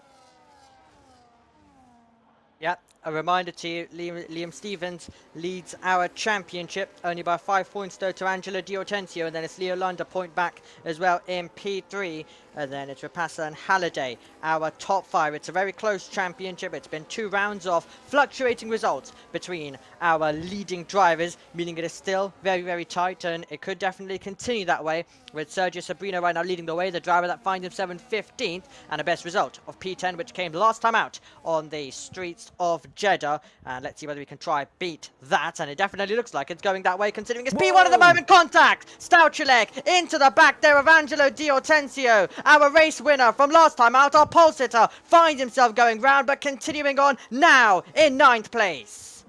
Speaker 7: Yep, a reminder to you, Liam Stevens leads our championship only by 5 points though to Angelo Diortentio, and then it's Leo Lund a point back as well in P3, and then it's Rapassa and Halliday, our top 5. It's a very close championship. It's been 2 rounds of fluctuating results between our leading drivers, meaning it is still very, very tight, and it could definitely continue that way with Sergio Sabrino right now leading the way, the driver that finds himself in 15th, and a best result of P10, which came last time out on the streets of Jeddah, and let's see whether we can try beat that, and it definitely looks like it's going that way considering it's P1 at the moment. Contact! Stouchulek into the back there of Angelo Di Ortensio, our race winner from last time out. Our pole sitter finds himself going round, but continuing on now in 9th place.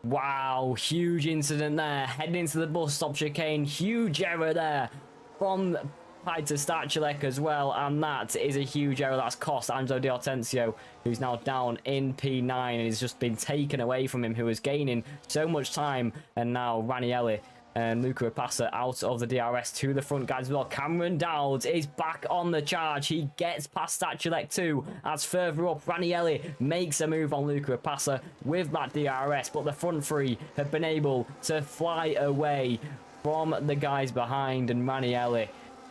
Speaker 6: Wow, huge incident there. Heading into the bus stop chicane. Huge error there from Peter Stachulek as well. And that is a huge error that's cost Angelo Di Ortensio, who's now down in P9. And he's just been taken away from him, who was gaining so much time. And now Ranieri and Luca Rapassa out of the DRS to the front, guys, as well. Cameron Dowds is back on the charge. He gets past Stachulek too, as further up, Ranieri makes a move on Luca Rapassa with that DRS, but the front three have been able to fly away from the guys behind, and Ranieri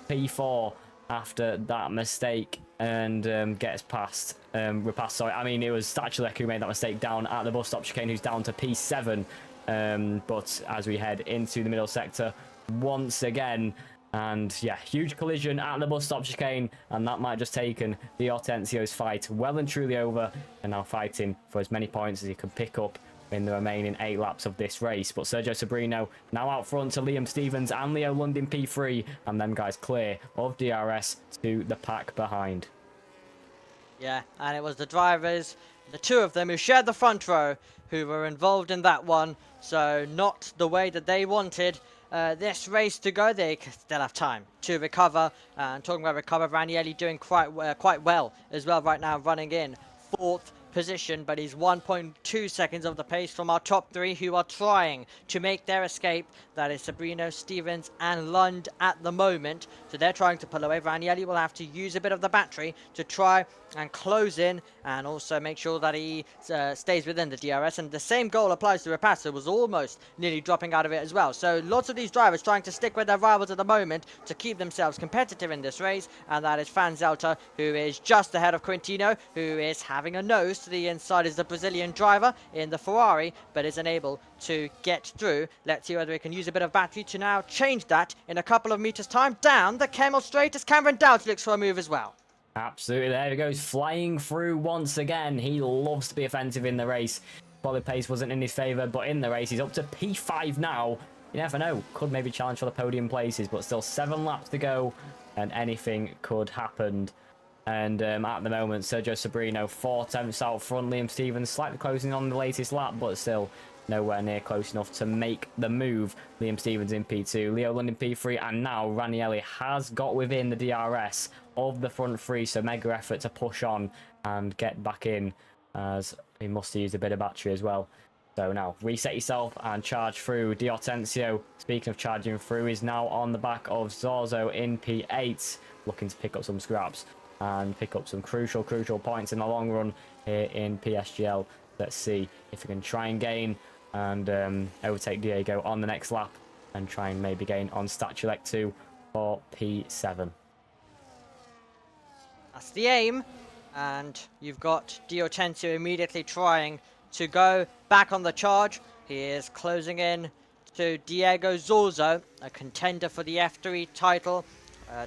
Speaker 6: P4 after that mistake, and gets past Rapassa. Sorry, I mean, it was Stachulek who made that mistake down at the bus stop chicane, who's down to P7. But as we head into the middle sector once again, and yeah, huge collision at the bus stop chicane, and that might just taken Di Ortensio's fight well and truly over, and now fighting for as many points as he can pick up in the remaining 8 laps of this race. But Sergio Sabrino now out front to Liam Stevens and Leo Lund in P3, and them guys clear of DRS to the pack behind.
Speaker 7: Yeah, and it was the drivers, the two of them who shared the front row, who were involved in that one. So not the way that they wanted this race to go. They still have time to recover. And talking about recover, Ranieri doing quite well as well right now, running in 4th position, but he's 1.2 seconds of the pace from our top 3 who are trying to make their escape. That is Sabrino, Stevens and Lund at the moment. So they're trying to pull away. Ranieri will have to use a bit of the battery to try and close in, and also make sure that he stays within the DRS. And the same goal applies to Rapassa, was almost nearly dropping out of it as well. So lots of these drivers trying to stick with their rivals at the moment to keep themselves competitive in this race. And that is Fanzelta, who is just ahead of Quintino, who is having a nose to the inside as the Brazilian driver in the Ferrari, but is unable to get through. Let's see whether we can use a bit of battery to now change that in a couple of meters time. Down the Camel Straight as Cameron Dowds looks for a move as well.
Speaker 6: Absolutely, there he goes, flying through once again. He loves to be offensive in the race. Probably pace wasn't in his favour, but in the race he's up to P5 now. You never know, could maybe challenge for the podium places, but still 7 laps to go and anything could happen. And at the moment, Sergio Sabrino 4/10 out front. Liam Stevens slightly closing on the latest lap, but still nowhere near close enough to make the move. Liam Stevens in P2, Leo Lund in P3, and now Ranieri has got within the DRS of the front 3, so mega effort to push on and get back in, as he must have used a bit of battery as well. So now reset yourself and charge through. Di Ortensio, speaking of charging through, is now on the back of Zorzo in P8, looking to pick up some scraps and pick up some crucial points in the long run here in PSGL. Let's see if we can try and gain and overtake Diego on the next lap, and try and maybe gain on Stachulek 2 for P7.
Speaker 7: That's the aim, and you've got Di Ortensio immediately trying to go back on the charge. He is closing in to Diego Zorzo, a contender for the F3 title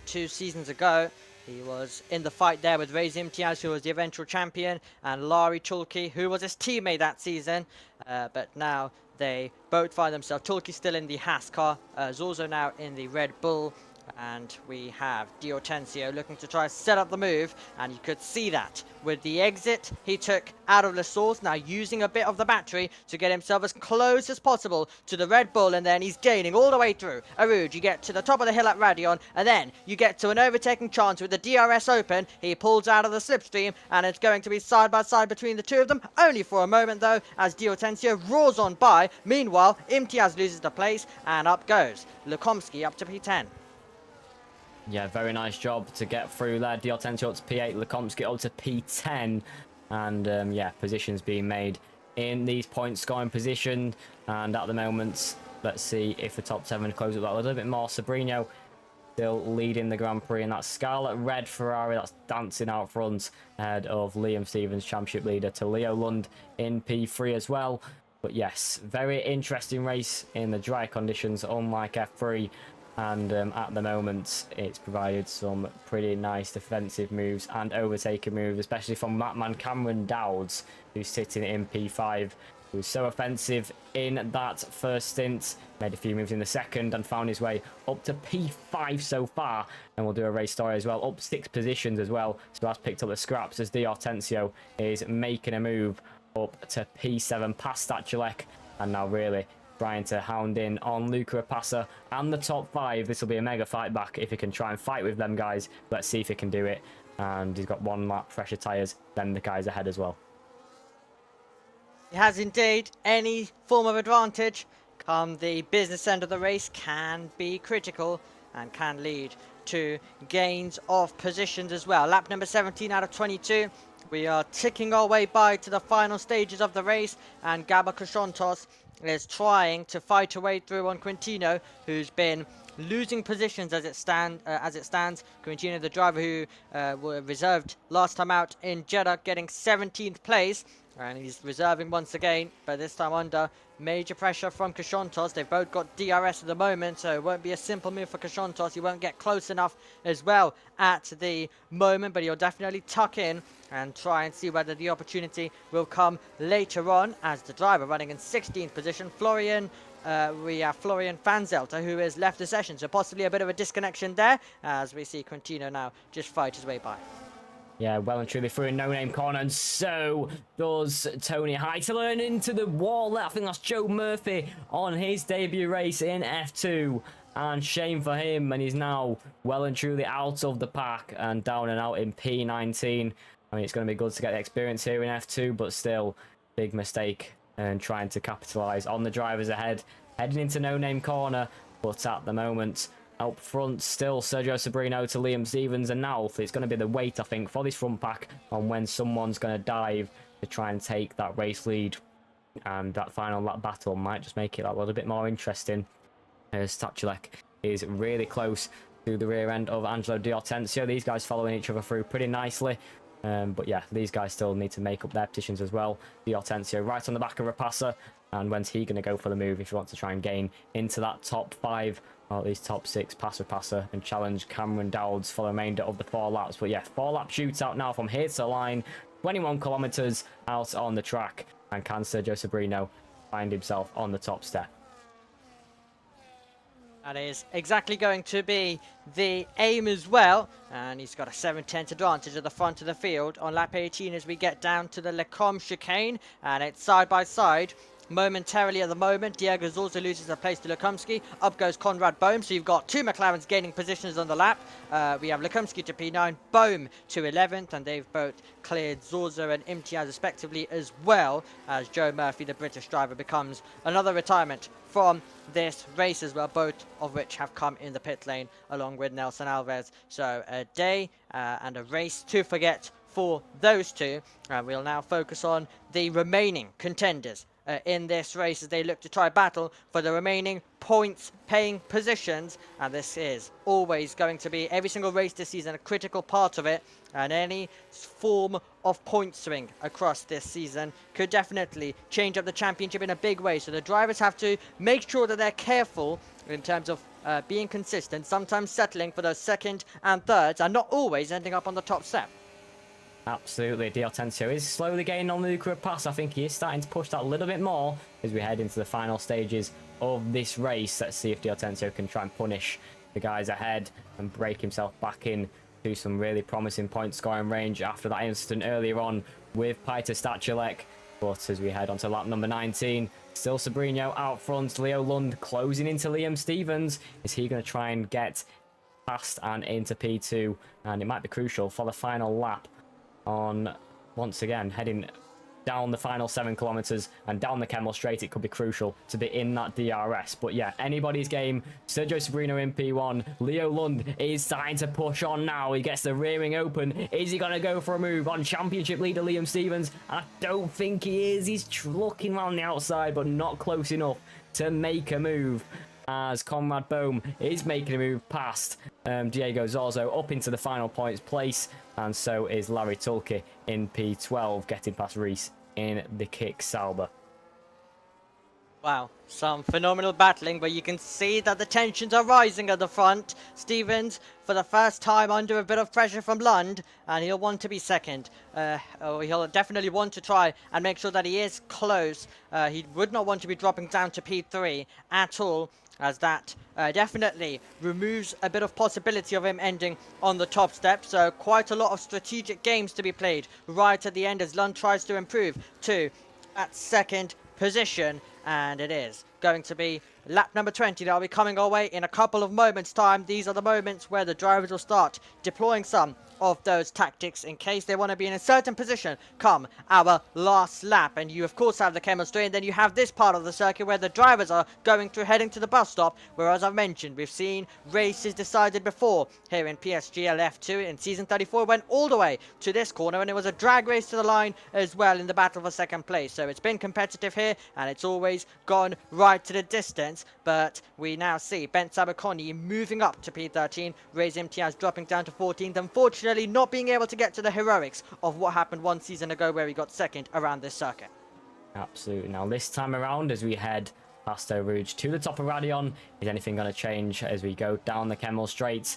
Speaker 7: 2 seasons ago. He was in the fight there with Reyes Imtiaz, who was the eventual champion, and Lari Tulki, who was his teammate that season. But now they both find themselves, Tulki still in the Haas car, Zorzo now in the Red Bull. And we have Di Ortensio looking to try to set up the move, and you could see that with the exit he took out of the source, now using a bit of the battery to get himself as close as possible to the Red Bull, and then he's gaining all the way through. Aruj, you get to the top of the hill at Radion, and then you get to an overtaking chance with the DRS open. He pulls out of the slipstream, and it's going to be side by side between the two of them, only for a moment though, as Di Ortensio roars on by. Meanwhile, Imtiaz loses the place, and up goes Lukomsky up to P10.
Speaker 6: Yeah, very nice job to get through there. Di Ortensio up to P8, Lukomsky up to P10. And yeah, positions being made in these point scoring position. And at the moment, let's see if the top 7 close up that a little bit more. Sabrino still leading the Grand Prix in that scarlet red Ferrari that's dancing out front ahead of Liam Stevens, championship leader, to Leo Lund in P3 as well. But yes, very interesting race in the dry conditions, unlike F3. And at the moment, it's provided some pretty nice defensive moves and overtaking moves, especially from that man Cameron Dowds, who's sitting in P5, who's so offensive in that first stint. Made a few moves in the second and found his way up to P5 so far. And we'll do a race story as well, up 6 positions as well. So that's picked up the scraps as Di Hortensio is making a move up to P7 past Stachulek, and now really trying to hound in on Luca Rapassa and the top 5. This will be a mega fight back if he can try and fight with them guys. Let's see if he can do it. And he's got 1 lap fresher tyres than the guys ahead as well.
Speaker 7: He has indeed. Any form of advantage come the business end of the race can be critical and can lead to gains of positions as well. Lap number 17 out of 22. We are ticking our way by to the final stages of the race, and Gaba Koshontos is trying to fight her way through on Quintino, who's been losing positions as it stands. Quintino, the driver who were reserved last time out in Jeddah, getting 17th place, and he's reserving once again, but this time under major pressure from Koshontos. They've both got DRS at the moment, so it won't be a simple move for Koshontos. He won't get close enough as well at the moment, but he'll definitely tuck in and try and see whether the opportunity will come later on as the driver running in 16th position. We have Florian Fanzelter, who has left the session, so possibly a bit of a disconnection there as we see Quintino now just fight his way by.
Speaker 6: Yeah, well and truly through a no-name corner, and so does Tony Heitelen into the wall. I think that's Joe Murphy on his debut race in F2, and shame for him, and he's now well and truly out of the pack and down and out in P19. I mean, it's going to be good to get the experience here in F2, but still, big mistake and trying to capitalise on the drivers ahead, heading into no-name corner, but at the moment, up front, still Sergio Sobrino to Liam Stevens, and now it's going to be the wait, I think, for this front pack on when someone's going to dive to try and take that race lead. And that final lap battle might just make it a little bit more interesting, as Stachulek is really close to the rear end of Angelo Di Hortensio. These guys following each other through pretty nicely. But yeah, these guys still need to make up their positions as well. Di Hortensio right on the back of Rapassa. And when's he going to go for the move if he wants to try and gain into that top 5, or at least top 6 past Rapassa, and challenge Cameron Dowds for the remainder of the 4 laps. But yeah, 4-lap shootout now from here to the line. 21 kilometres out on the track. And can Sergio Sobrino find himself on the top step?
Speaker 7: That is exactly going to be the aim as well, and he's got a 7/10 advantage at the front of the field on lap 18 as we get down to the Lecombe chicane, and it's side by side momentarily at the moment. Diego Zorza loses a place to Lekumsky. Up goes Conrad Bohm, so you've got 2 McLarens gaining positions on the lap. We have Lekumsky to P9, Bohm to 11th, and they've both cleared Zorza and Imtiaz respectively, as well as Joe Murphy, the British driver, becomes another retirement from this race as well, both of which have come in the pit lane along with Nelson Alves. So a day and a race to forget for those two. We'll now focus on the remaining contenders in this race as they look to try battle for the remaining points paying positions, and this is always going to be, every single race this season, a critical part of it, and any form of point swing across this season could definitely change up the championship in a big way. So the drivers have to make sure that they're careful in terms of being consistent, sometimes settling for those second and thirds and not always ending up on the top step.
Speaker 6: Absolutely, Di Hortensio is slowly gaining on Luca Rapassa. I think he is starting to push that a little bit more as we head into the final stages of this race. Let's see if Di Hortensio can try and punish the guys ahead and break himself back in to some really promising point scoring range after that incident earlier on with Peter Stachulek. But as we head on to lap number 19, still Sobrino out front, Leo Lund closing into Liam Stevens. Is he going to try and get past and into P2? And it might be crucial for the final lap on, once again, heading down the final 7 kilometers and down the Kemmel Straight. It could be crucial to be in that DRS. But yeah, anybody's game. Sergio Sobrino in P1. Leo Lund is starting to push on now. He gets the rearing open. Is he going to go for a move on championship leader Liam Stevens? I don't think he is. He's looking around the outside, but not close enough to make a move, as Conrad Bohm is making a move past Diego Zorzo up into the final points place, and so is Larry Tulke in P12, getting past Reese in the Kick Sauber.
Speaker 7: Wow, some phenomenal battling, but you can see that the tensions are rising at the front. Stevens, for the first time, under a bit of pressure from Lund, and he'll want to be second. He'll definitely want to try and make sure that he is close. He would not want to be dropping down to P3 at all, as that definitely removes a bit of possibility of him ending on the top step. So quite a lot of strategic games to be played right at the end as Lund tries to improve to that second position, and it is going to be lap number 20 that'll be coming our way in a couple of moments time. These are the moments where the drivers will start deploying some of those tactics in case they want to be in a certain position come our last lap. And you of course have the chemistry, and then you have this part of the circuit where the drivers are going through, heading to the bus stop, where, as I've mentioned, we've seen races decided before here in PSGL F2 in season 34. Went all the way to this corner, and it was a drag race to the line as well in the battle for second place. So it's been competitive here, and it's always gone right to the distance. But we now see Ben Sabaconi moving up to P13, Ray's Imtiaz dropping down to 14th. Unfortunately, not being able to get to the heroics of what happened one season ago where he got second around this circuit.
Speaker 6: Absolutely. Now this time around, as we head past Eau Rouge to the top of Radion, is anything going to change as we go down the Kemmel Straight?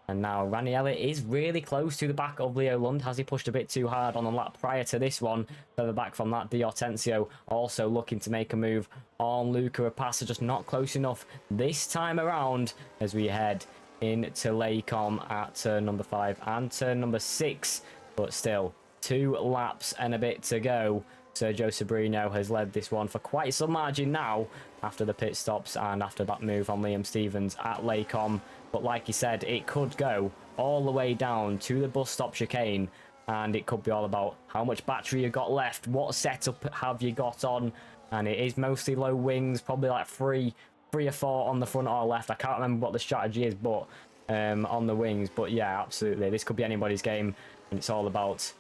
Speaker 6: And now Ranieri is really close to the back of Leo Lund. Has he pushed a bit too hard on the lap prior to this one? Further back from that, Di Hortensio also looking to make a move on Luca Rapassa, just not close enough this time around as we head into Laycom at turn number 5 and turn number 6. But still, 2 laps and a bit to go. Sergio Sabrino has led this one for quite some margin now after the pit stops and after that move on Liam Stevens at Laycom. But like he said, it could go all the way down to the bus stop chicane, and it could be all about how much battery you've got left, what setup have you got on, and it is mostly low wings, probably like three or 4 on the front or left. I can't remember what the strategy is, but on the wings. But yeah, absolutely, this could be anybody's game, and it's all about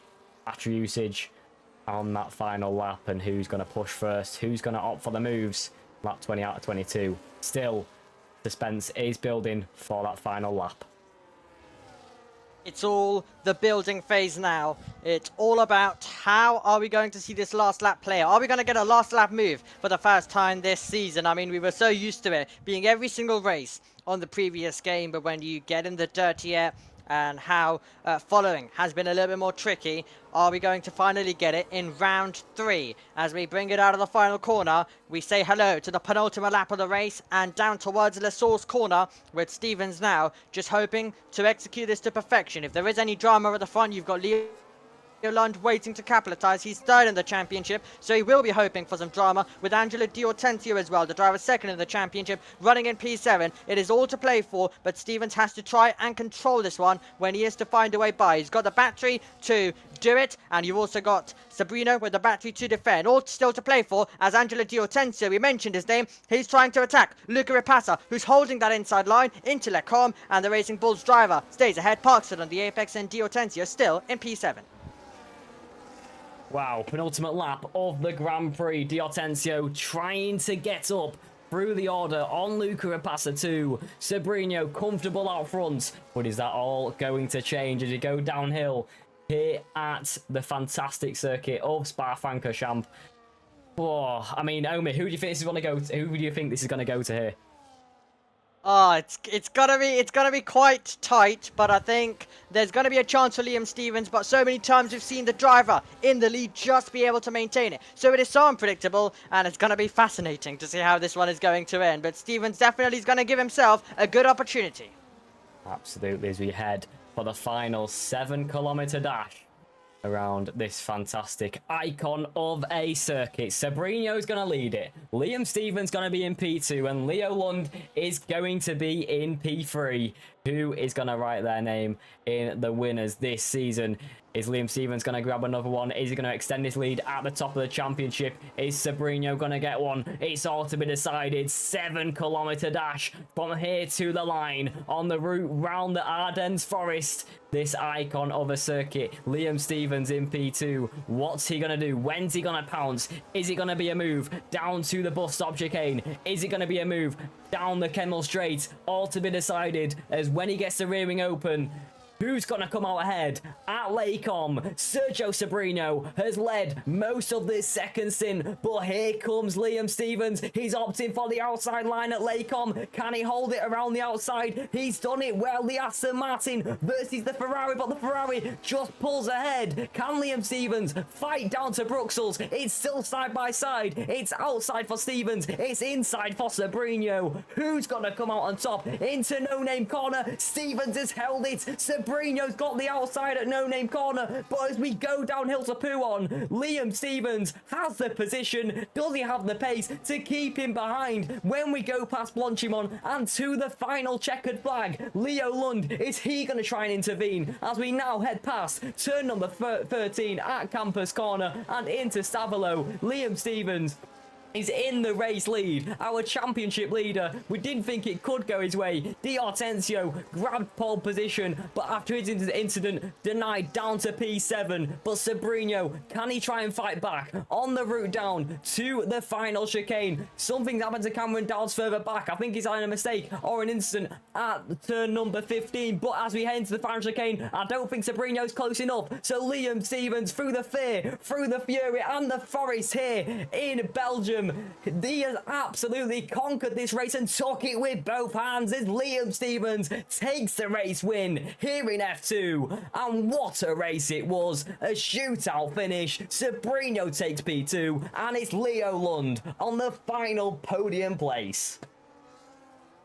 Speaker 6: battery usage on that final lap and who's going to push first, who's going to opt for the moves. Lap 20 out of 22. Still, suspense is building for that final lap.
Speaker 7: It's all the building phase now. It's all about how are we going to see this last lap play. Are we going to get a last lap move for the first time this season? I mean, we were so used to it being every single race on the previous game, but when you get in the dirty air and how following has been a little bit more tricky, are we going to finally get it in round 3? As we bring it out of the final corner, we say hello to the penultimate lap of the race and down towards Le Source corner, with Stevens now just hoping to execute this to perfection. If there is any drama at the front, you've got Leo Lund waiting to capitalize. He's third in the championship, so he will be hoping for some drama, with Angelo Di Hortensio as well, the driver second in the championship, running in P7. It is all to play for, but Stevens has to try and control this one when he is to find a way by. He's got the battery to do it, and you've also got Sabrino with the battery to defend. All still to play for, as Angelo Di Hortensio, we mentioned his name, he's trying to attack Luca Rapassa, who's holding that inside line into Lecom, and the Racing Bulls driver stays ahead, parks it on the apex, and Di Hortensio still in P7.
Speaker 6: Wow, penultimate lap of the Grand Prix. Di Hortensio trying to get up through the order on Luca Rapassa too. Sabrino comfortable out front. But is that all going to change as you go downhill here at the fantastic circuit of Spa-Francorchamps? Oh, I mean, Omi, who do you think this is going to go to? Who do you think this is going to go to here?
Speaker 7: Oh, it's gonna be quite tight, but I think there's gonna be a chance for Liam Stevens. But so many times we've seen the driver in the lead just be able to maintain it, so it is so unpredictable, and it's gonna be fascinating to see how this one is going to end. But Stevens definitely is gonna give himself a good opportunity.
Speaker 6: Absolutely, as we head for the final 7-kilometer dash around this fantastic icon of a circuit. Sabrino's going to lead it. Liam Stevens going to be in P2, and Leo Lund is going to be in P3. Who is going to write their name in the winners this season? Is Liam Stevens going to grab another one? Is he going to extend his lead at the top of the championship? Is Sabrino going to get one? It's all to be decided. 7-kilometer dash from here to the line on the route round the Ardennes Forest. This icon of a circuit. Liam Stevens in P2. What's he going to do? When's he going to pounce? Is it going to be a move down to the bus stop chicane? Is it going to be a move down the Kemmel Straight? All to be decided, as when he gets the rear wing open, Who's going to come out ahead? At Lacom, Sergio Sobrino has led most of this second stint, but here comes Liam Stevens. He's opting for the outside line at Lacom. Can he hold it around the outside? He's done it well. The Aston Martin versus the Ferrari, but the Ferrari just pulls ahead. Can Liam Stevens fight down to Bruxelles? It's still side by side. It's outside for Stevens. It's inside for Sobrino. Who's going to come out on top? Into No Name Corner. Stevens has held it. Sobrino's got the outside at No Name Corner. But as we go downhill to Pouon, Liam Stevens has the position. Does he have the pace to keep him behind? When we go past Blanchimont and to the final checkered flag, Leo Lund, is he going to try and intervene as we now head past turn number 13 at Campus Corner and into Stavolo? Liam Stevens is in the race lead, our championship leader. We didn't think it could go his way. Di Hortensio grabbed pole position, but after his incident, denied down to P7. But Sobrino, can he try and fight back on the route down to the final chicane? Something's happened to Cameron Dowds further back. I think he's had a mistake or an incident at turn number 15. But as we head into the final chicane, I don't think Sobrino's close enough. So Liam Stevens, through the fear, through the fury, and the forest here in Belgium, he has absolutely conquered this race and took it with both hands as Liam Stevens takes the race win here in F2. And what a race it was. A shootout finish. Sobrino takes P2 and it's Leo Lund on the final podium place.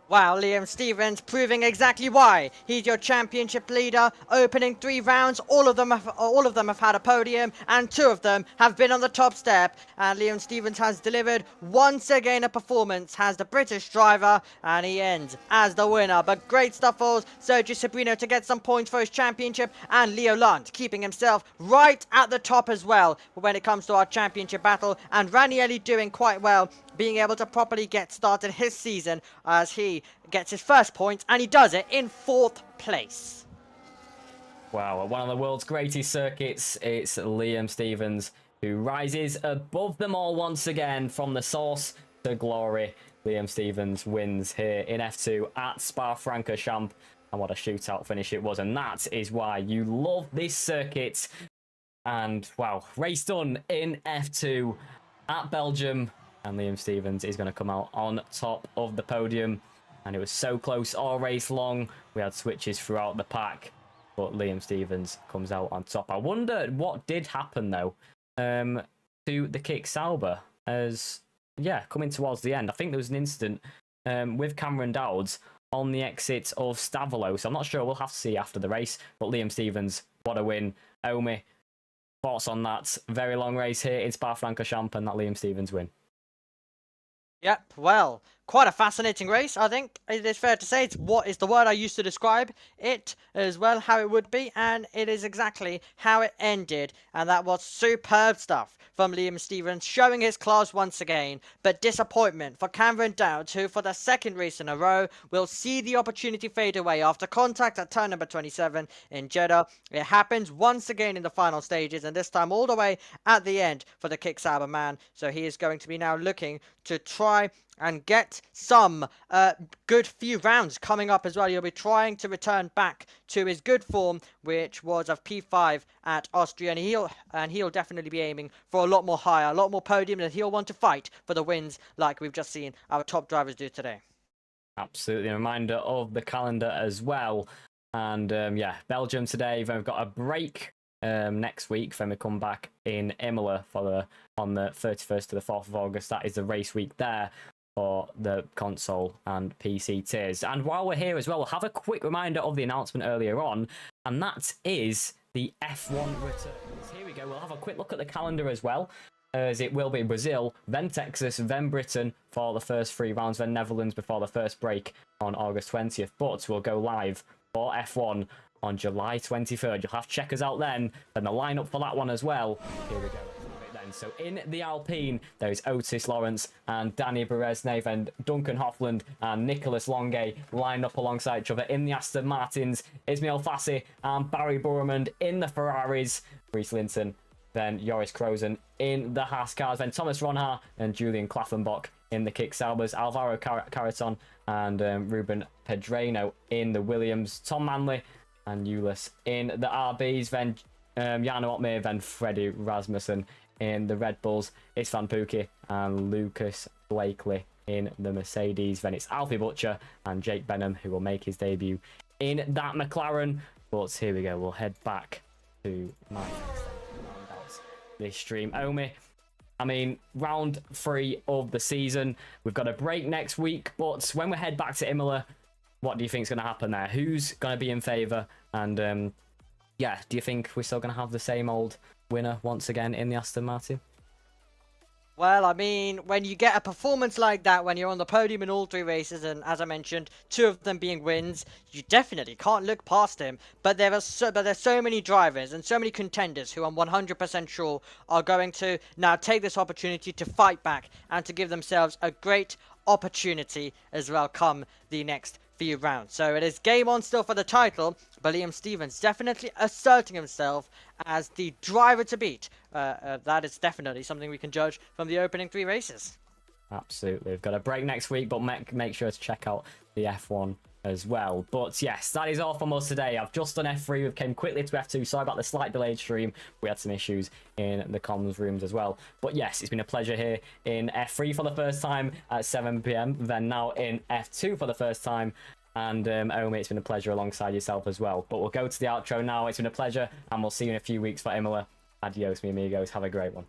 Speaker 7: Wow, Liam Stevens proving exactly why he's your championship leader. Opening 3 rounds, all of them have had a podium, and 2 of them have been on the top step. And Liam Stevens has delivered once again a performance as the British driver, and he ends as the winner. But great stuff for Sergio Sobrino to get some points for his championship, and Leo Lund keeping himself right at the top as well when it comes to our championship battle. And Ranieri doing quite well, being able to properly get started his season as he gets his first points, and he does it in 4th place.
Speaker 6: Wow, one of the world's greatest circuits, it's Liam Stevens who rises above them all once again from the source to glory. Liam Stevens wins here in F2 at Spa-Francorchamps, and what a shootout finish it was, and that is why you love this circuit. And wow, race done in F2 at Belgium. And Liam Stevens is going to come out on top of the podium. And it was so close all race long. We had switches throughout the pack. But Liam Stevens comes out on top. I wonder what did happen, though, to the Kick Sauber. As, yeah, coming towards the end. I think there was an incident with Cameron Dowds on the exit of Stavolo. So I'm not sure. We'll have to see after the race. But Liam Stevens, what a win. Omi, thoughts on that very long race here in Spa-Francorchamps and that Liam Stevens win?
Speaker 7: Yep, well, quite a fascinating race, I think it is fair to say. It's what is the word I used to describe it as well, how it would be, and it is exactly how it ended. And that was superb stuff from Liam Stevens, showing his class once again. But disappointment for Cameron Dowds, who for the 2nd race in a row will see the opportunity fade away after contact at turn number 27 in Jeddah. It happens once again in the final stages, and this time all the way at the end for the Kick Sauber man. So he is going to be now looking to try and get some good few rounds coming up as well. He'll be trying to return back to his good form, which was of P5 at Austria, and he'll definitely be aiming for a lot more higher, a lot more podium, and he'll want to fight for the wins like we've just seen our top drivers do today.
Speaker 6: Absolutely, a reminder of the calendar as well. And yeah, Belgium today. Then we've got a break next week. Then we come back in Imola on the 31st to the 4th of August. That is the race week there for the console and PC tiers. And while we're here as well, we'll have a quick reminder of the announcement earlier on, and that is the F1 returns. Here we go. We'll have a quick look at the calendar as well, as it will be Brazil, then Texas, then Britain for the first 3 rounds, then Netherlands before the first break on August 20th. But we'll go live for F1 on July 23rd. You'll have checkers out then, and the lineup for that one as well. Here we go. So in the Alpine, there is Otis Lawrence and Danny Beresnev, and Duncan Hoffland and Nicholas Longuet lined up alongside each other. In the Aston Martins, Ismail Fassi and Barry Burman. In the Ferraris, Reese Linton, then Joris Krozen. In the Haas cars, then Thomas Ronhaar and Julian Klaffenbach. In the Kick Saubers, Alvaro Caraton and Ruben Pedreno. In the Williams, Tom Manley and Ulyss in the RBs, then Jan Otmir, then Freddie Rasmussen in the Red Bulls. It's Van Pookie and Lucas Blakely in the Mercedes. Then it's Alfie Butcher and Jake Benham who will make his debut in that McLaren. But here we go. We'll head back to my this stream. Omi, I mean, round 3 of the season. We've got a break next week, but when we head back to Imola, what do you think is going to happen there? Who's going to be in favour? And yeah, do you think we're still going to have the same old winner once again in the Aston Martin?
Speaker 7: Well, I mean, when you get a performance like that, when you're on the podium in all 3 races, and as I mentioned, 2 of them being wins, you definitely can't look past him. But there's so many drivers and so many contenders who I'm 100% sure are going to now take this opportunity to fight back and to give themselves a great opportunity as well come the next few rounds. So it is game on still for the title, but Liam Stevens definitely asserting himself as the driver to beat. That is definitely something we can judge from the opening 3 races.
Speaker 6: Absolutely. We've got a break next week, but make sure to check out the F1 as well. But yes, that is all from us today. I've just done F3. We came quickly to F2. Sorry about the slight delayed stream. We had some issues in the comms rooms as well. But yes, it's been a pleasure here in F3 for the first time at 7 p.m. Then now in F2 for the first time. And Omi, it's been a pleasure alongside yourself as well. But we'll go to the outro now. It's been a pleasure, and we'll see you in a few weeks for Imola. Adios, mi amigos. Have a great one.